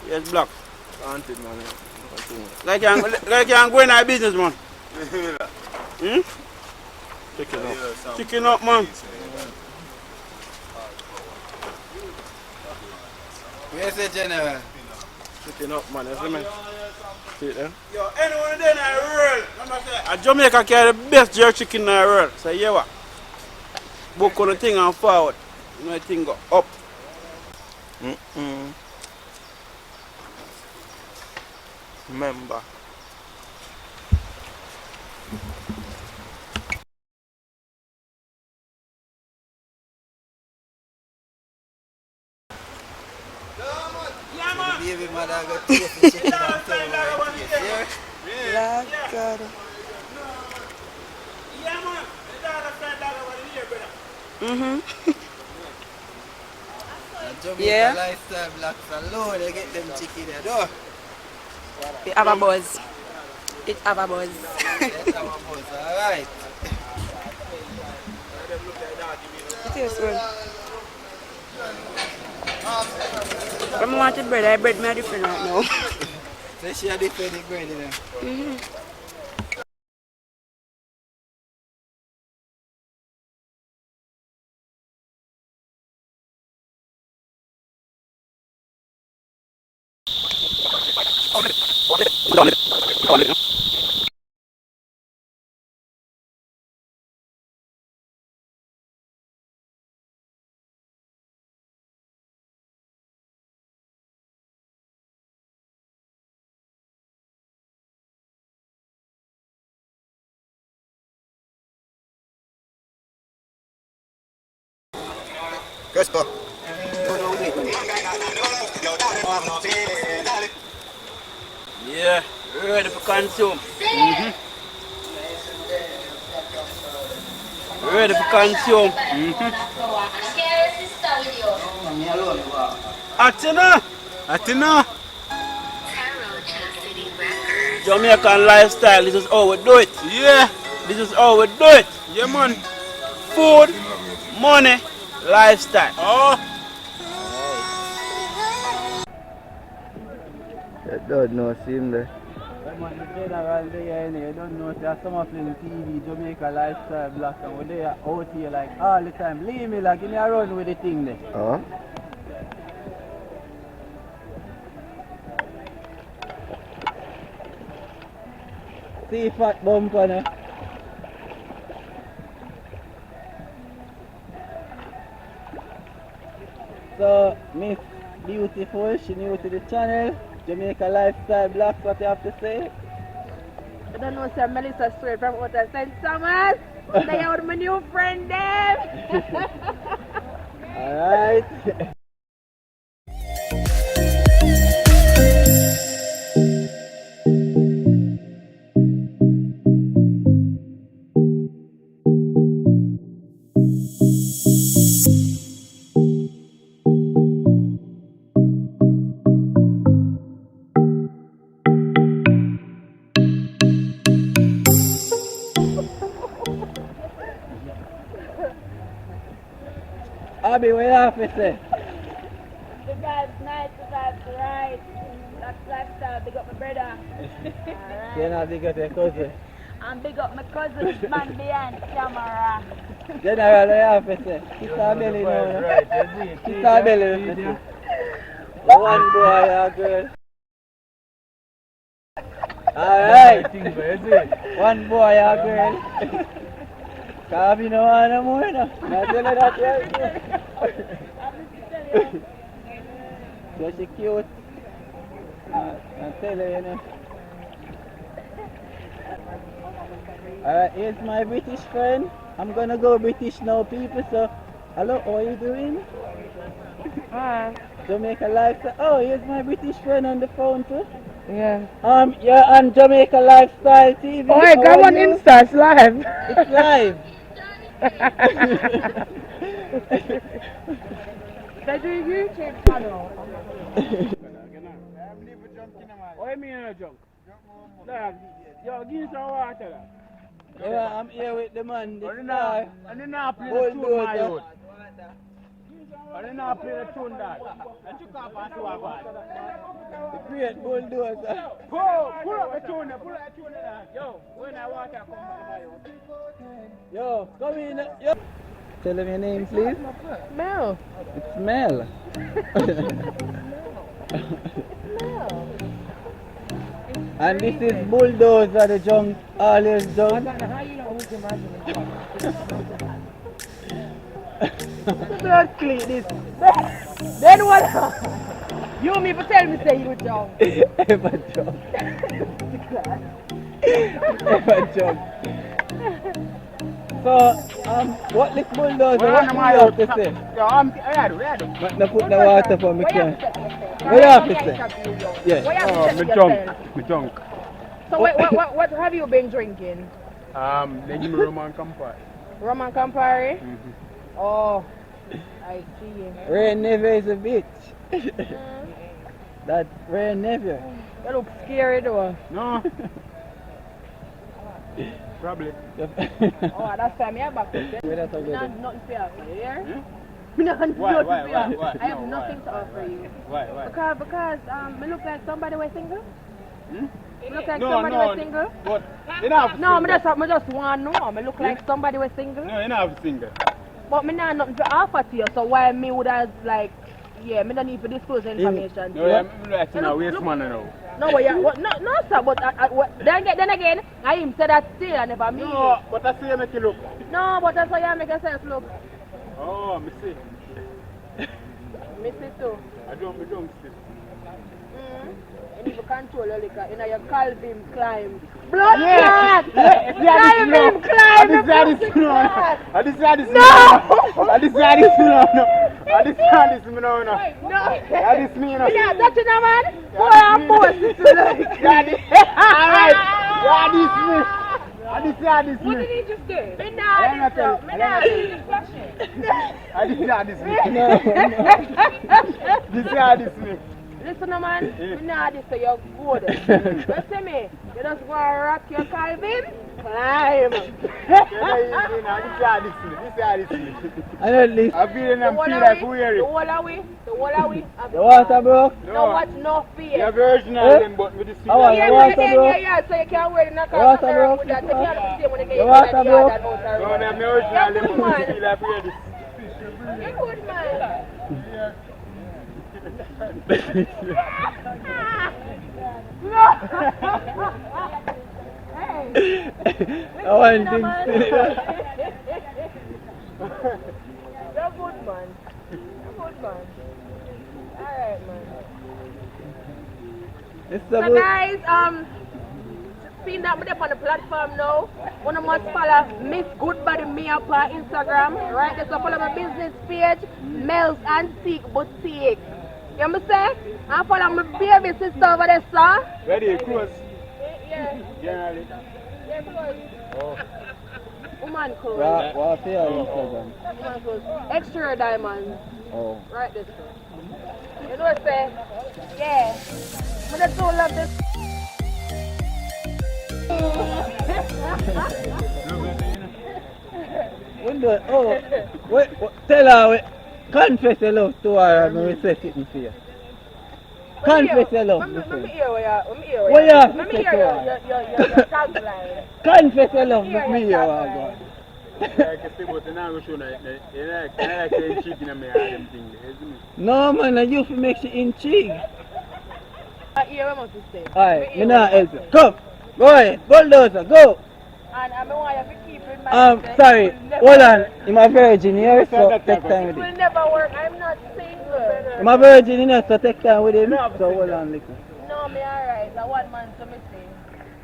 Yes, black. Wanted, man. Like you can go in our business, man. Hmm? Chicken up. Chicken up, man. Where's the general? Chicken up, man. That's me. See it there? Yo, anyone in the world, a Jamaica carry the best jerk chicken in the world. So, yeah, what? Book on the thing and forward. You know, the thing go up. Remember. Baby mother got taste the chicken and tell me what it is. Yeah? Black God. Yeah, man. The dog fried dog over here, brother. Jamaica Yeah. lifestyle blacks alone, they get them chicken there, though. It have a buzz. It have a buzz. That's our boss, alright. It tastes good. When I wanted bread, I bread me different right now. So she had different bread, you know. Let's go. Yeah, ready for consume. Ready for consume. Me alone, wow. Atina. Atina. Jamaican lifestyle, this is how we do it. Yeah. This is how we do it. Yeah, man. Food, money, lifestyle. Oh. You don't know, see him there. Man, the general there, you don't know, there's some of the TV, Jamaica lifestyle, black, and we're there out here like all the time. Leave me like, give me a run with the thing there. Oh? See fat bumper now. So, Miss Beautiful, she new to the channel. Jamaica Lifestyle Blocks, what you have to say? I don't know, sir. Melissa straight from Outer St. Thomas. They are my new friend, them. Alright. Abby, what you have to say? The vibe's nice, the vibe's right. That's lifestyle. Big up my brother. Alright. You're not big up your cousin. And big up my cousin, man behind camera. General, what you have to say? Kiss her belly now. Kiss her belly. One boy, a girl. Alright. One boy, a girl. Kabi no want no more no. Not tell her that yet. So she cute. I tell her, you know. Alright, here's my British friend. I'm gonna go British now, people. So, hello, how are you doing? Hi. Jamaica Lifestyle. Oh, here's my British friend on the phone too. Yeah. You're on Jamaica Lifestyle TV. Oh, How come are on you? Insta, it's live. It's live. They do YouTube channel. What you mean in a junk? Yo, give me some water. Yeah, I'm here with the man. The I didn't know play the tune, my Bulldoza. youth. I didn't know play the tune, that. I took off and two of The great Bulldoza. pull up the tune, pull up the tune. Yo, when I water come from my youth. Yo, come in. Yo. Tell him your name, please. Mel. It's Mel. And this is Bulldoza, the junk, always junk. Blood clean this. Then what? You me for tell me say you jump. Ever junk. Ever junk. So, what this Bulldoza, what do you have to say? Yo, I'm ready. But no put the water for me, can. What do you have to say? Yeah. Me junk. So what have you been drinking? They give me Roman Campari. Roman Campari? Oh, I see. Ray Neve is a bitch. That Ray Neve. That looks scary though. No. Probably. Oh, that's time I back with Where that's a good Nothing to offer you, yeah? Why? I have nothing to offer you. Why? Because me look like somebody was single. Hmm? Me look like somebody was single. But you don't have No, single. me just want to know. Me look like somebody was single. No, you don't have single. But me not nothing to offer to you. So why me would have like, yeah, me don't need to disclose the information. No, yeah, me like to know waste man now. No, but yeah, no, sir. But then again, I him said that still I never meet. No, but I see you make you look. No, but that's why you make yourself look. Oh, me see. Me see too. I don't see. You need to control your liquor. You know, you Calvin climb. Blood clot! Calvin climb! This is no. Yeah, that's it, man. Boy, I'm bored. Alright. I did say this What did me. he just do? Me nah this up. Me nah this flashing. I did say this me. No. This say this me. Listen, man. Me nah this so you're good. Listen me. You just go and rock your Calvin. Climb. This say this me. I know this. I feel and feel like who hear The it. whole of we. The whole of we. The water broke. No watch no fear. You're the original Eh? them, but with the sweet. How are Yeah, the but water then, broke? yeah, so you can't wear the The water broke. with that. You can't put them when you get The in water the yard broke. and out there. No, I'm the original them, but with the feel like who hear this. You good, man. Hey. I want things You're good, man. You're good, man. Alright, man. It's So about guys, seeing that me up on the platform now, one of must follow Miss Goodbody Me up on Instagram. Right there, so follow my business page, Mel's Antique Boutique. You understand? And follow my baby sister over there, sir. Ready, close. Yeah, Generally. yeah, close. Oh. Woman close. what for your Instagram? Woman close. Extra diamonds. Oh. Right this way. You know what I say? Yeah. I just don't love this. Wait, tell her, confess your love to her and we set it for you. Confess your love. Let me hear what you What you have to Let me say hear to your tagline. Confess your love Yeah, with me, you yeah, are yeah. God. Like I say, but you're not going to show that. I like saying chicken and me and them things, isn't it? No man, you have to make she intrigue. I hear what you say. Alright, me not help you. Come, go ahead, Bulldoza, go. And I want you to keep in mind. that Sorry, it will never hold work. on. I'm a virgin here, so take time It with will him. never work. I'm not single. I'm a virgin here, so take time with him. So hold on, listen. No, me alright. I want man to me say.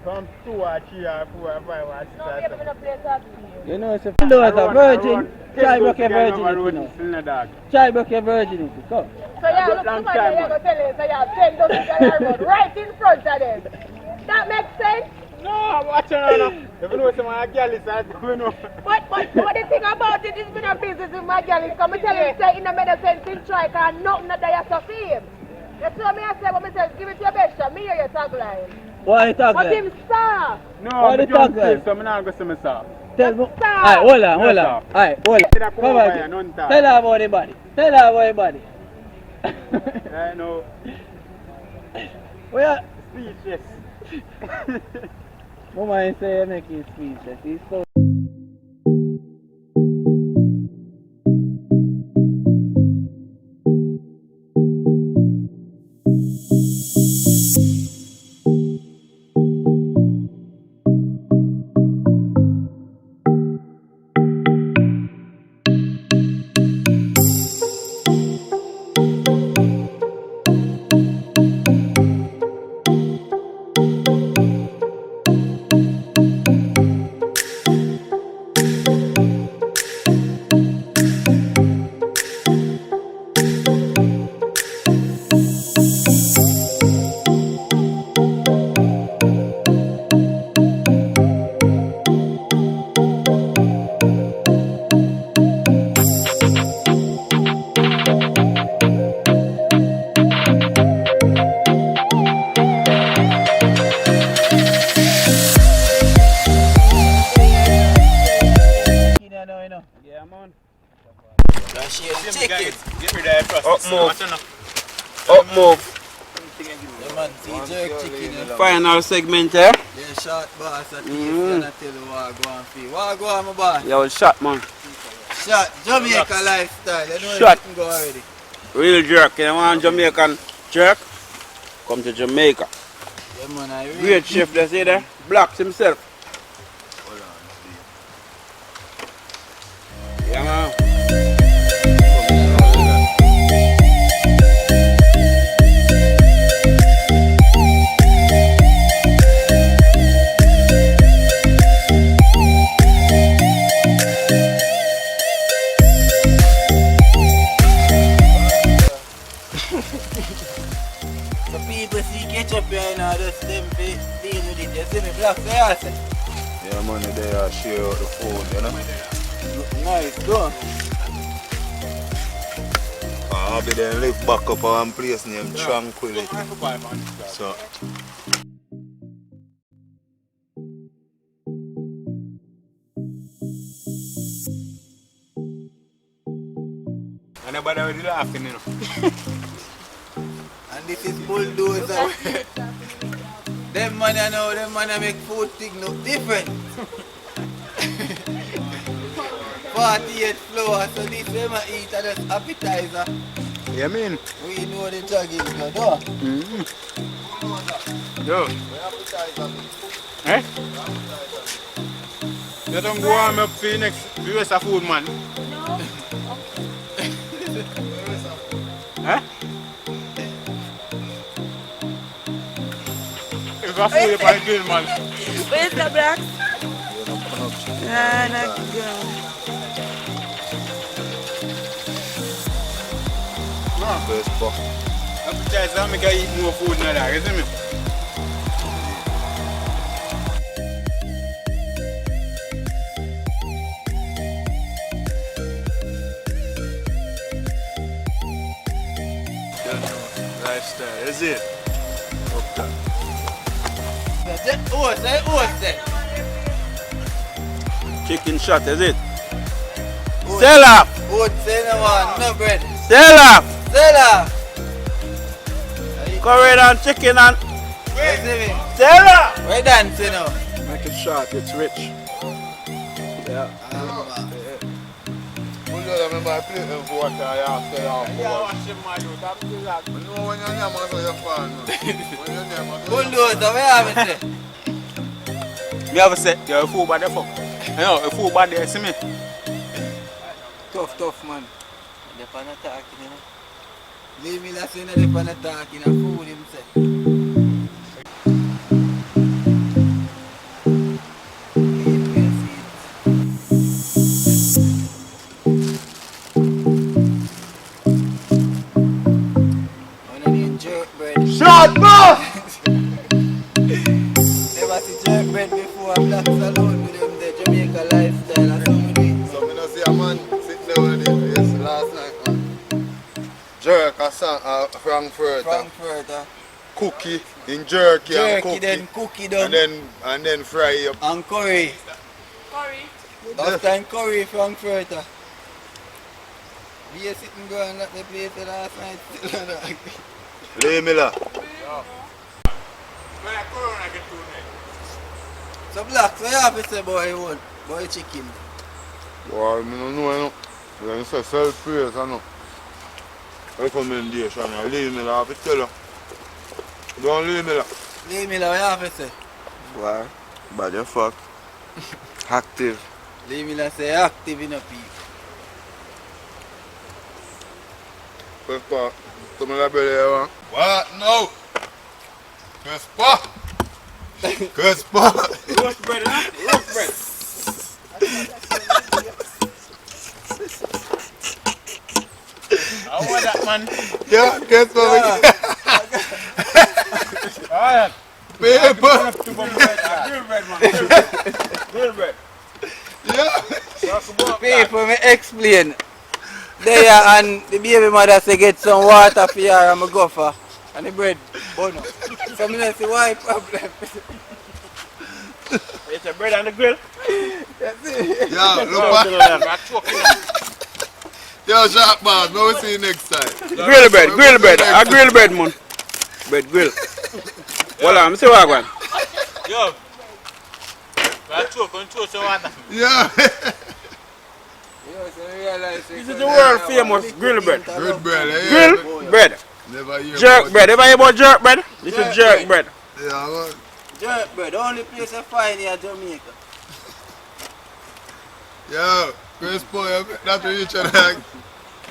From 2 or 3 or 4 or 5 or 6 No, or baby, 7. I'm not play talk to you. You know, it's a Bulldoza, virgin. Try break your virginity now. Still in the dark. Try break your virginity, come. So yeah, look, long somebody time, you're going to tell you, so you have $10,000 right in front of them. That makes sense? No, I'm watching her now. If you know some of my girl is I don't know. But the thing about it is been a business with my girl is come tell him say in the medicine thing try cause nothing that I have to feel. You see me I say what me say, give it to your best shot, me hear your tagline. Why you talk But like? him star. No, Why I'm the don't talk play, like? so I'm not going to say myself. Tell me. Stop. Alright, hold on. Yes, Alright, hold Say that on. come Come over on. here, none talk. Tell her about the body. Tell her about the body. I know. Well, Speechless. Mama say you make it speechless. He's so. Yeah, man. Chicken. Get rid of that Up move. Up move. Yeah, man, see jerk chicken. You know. Final segment, eh? Yeah, shot boss at and I tell you what I go and feel. What I go on, my boss? Yo, shot, man. Shot, Jamaica lifestyle. You know Shot. you can go already. Real jerk. You want Jamaican jerk? Come to Jamaica. Yeah, man, I really. Great chef, they say there. Blacks himself. Yeah, man. So people see ketchup here, you know, just them deal with it. You see me, black, say, The money there share out the food, you know. Nice, go. I'll be there live back up at one place named Tranquility. So Anybody already laughing, you know. And this is Bulldoza. Them man I know, them man I make food thing look different. 48 flour, so this them I eat as just appetizer. You mean? We know the jogging go, though. Yo. Eh? You don't go on up for the rest of food, man. Huh? If I food up on the grill, man. Where's the blacks? Ah, not good. first buck. Appetizer, I make I eat more food than that, you see me? Lifestyle, is it? Okay. Chicken shot, is it? Sell up! Oat, say no one, no bread. Sell up! Sell up! Curry and chicken and You see me? sell up! We dancing now. Make it short, it's rich. Yeah. Remember I play them for water, I have to have for water. watch him, man, you have to do that. You know when your name is your fan. When your name is Bulldoza, where have you say? You ever say, you're a fool bad fuck. You know, a fool bad there, see me? Tough man. They pan attacking, you know. Leave me that saying they pan attacking and fool himself. Shot, boss! Never see jerk bread before. Black salon with them the Jamaican lifestyle and so we do it. So I see a man sitting there with him yes, last night, man. Jerk a Frankfurter. Cookie in jerky and Jerky cookie. then cookie down And then fry up. and curry. Curry. Last time curry Frankfurter. We are sitting going at the place last night. Lee Miller. So Black, so you have to say boy one, boy chicken. Boy, I don't know, you know. When you say self-praise, I know. Recommendation, Lee Miller, I have to tell you. Don't Lee Miller. Lee Miller, what you have to say? Boy, bad your fuck. Active. Lee Miller say active in a people. First part. Some of that belly, man. What? No. Crispa. Crispa. Roast bread, huh? Roast bread. I want that, man. Yeah, Crispa. Alright. Paper. Grill bread, man. Grill bread. Yeah. People, me explain. There and the baby mother say get some water for her and I go for and the bread bono. So me say why problem? It's a bread on the grill. That's it. Yeah, look back. Yo, sharp boss, now we see you next time. Grill bread, grill bread. A grill bread, man. Bread grill. Voila, I'm say what one. Yo. Control some water. Yeah. This is the world famous grill bread. Good bread, eh? Grill bread. Never hear Jerk about bread. Ever hear about jerk bread? This is jerk bread. Yeah, man. Jerk bread, the only place I find here in Jamaica. Yo, Crispa, that's what you trying to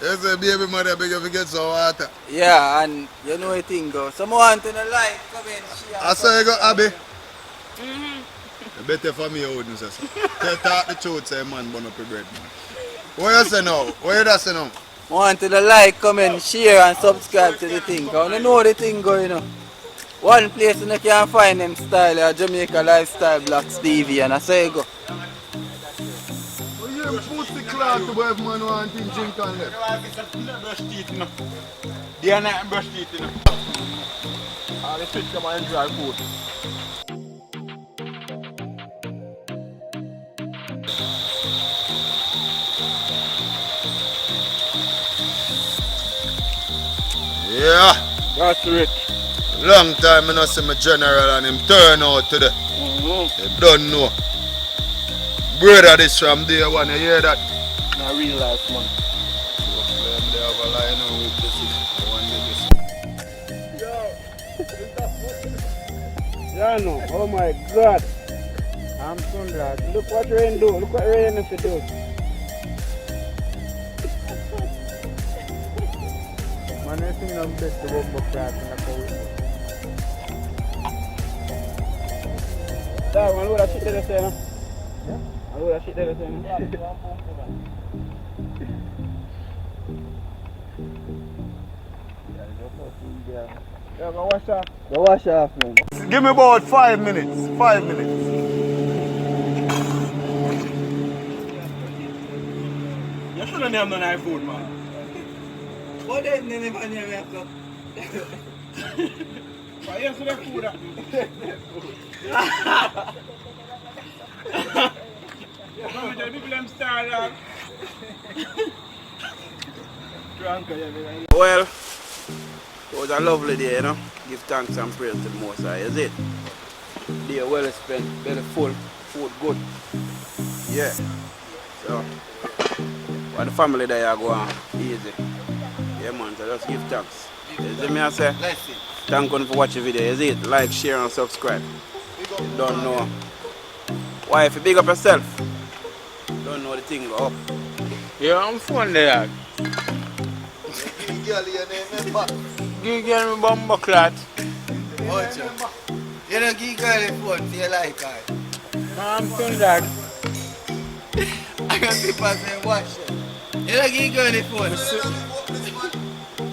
you say baby mother beg you to get some water. Yeah, and you know the thing go. Someone to the light come in. I saw you go, Abby. Better for me, I wouldn't say so. Talk the truth, say man, burn up your bread, man. What you say now? What you say now? Want to the like, comment, share and subscribe to the thing. Cause you know the thing going on. One place you can find them style, a Jamaica lifestyle, Black Stevie, and I say go. You pussy clout to where man want to drink on them. Brush teeth, you know. They are not brush teeth, you know. All the fish come and enjoy food. Yeah. That's rich. Long time I not see my general and him turn out today. They don't know. Brother this from day one, you hear that? Not real life, man. They have a line on with this. Yeah, no. Oh my God. I'm Sundra. Look what rain do. Look what rain is to do. Man, I think I'm best to walk back that in the cold. That one, look at that shit there, say, no? Yeah? Look at that shit there, say, no? Yeah, go wash off. Go wash off, man. Give me about 5 minutes. 5 minutes. You shouldn't have no food, man. What is the name of your laptop? Why you should have food? Well, it was a lovely day, you know. Give thanks and praise to the Most High, is it? Day well spent, belly full, food good. Yeah. So, for the family there, you go on easy. Yeah, man, so just give thanks. You see me, I say? Thank you for watching the video, is it? Like, share, and subscribe. You don't know. Why, if you big up yourself, don't know the thing go up. Yeah, I'm fun there. Give girl me bumbo clot. Watch out. You don't give girl a phone for you like her. I'm Sundra. I got people saying wash it. You don't give girl a phone.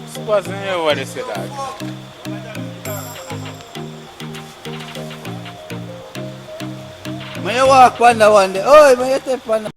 Suppose you know what they say that. When you walk on the one day, oh, when you step on the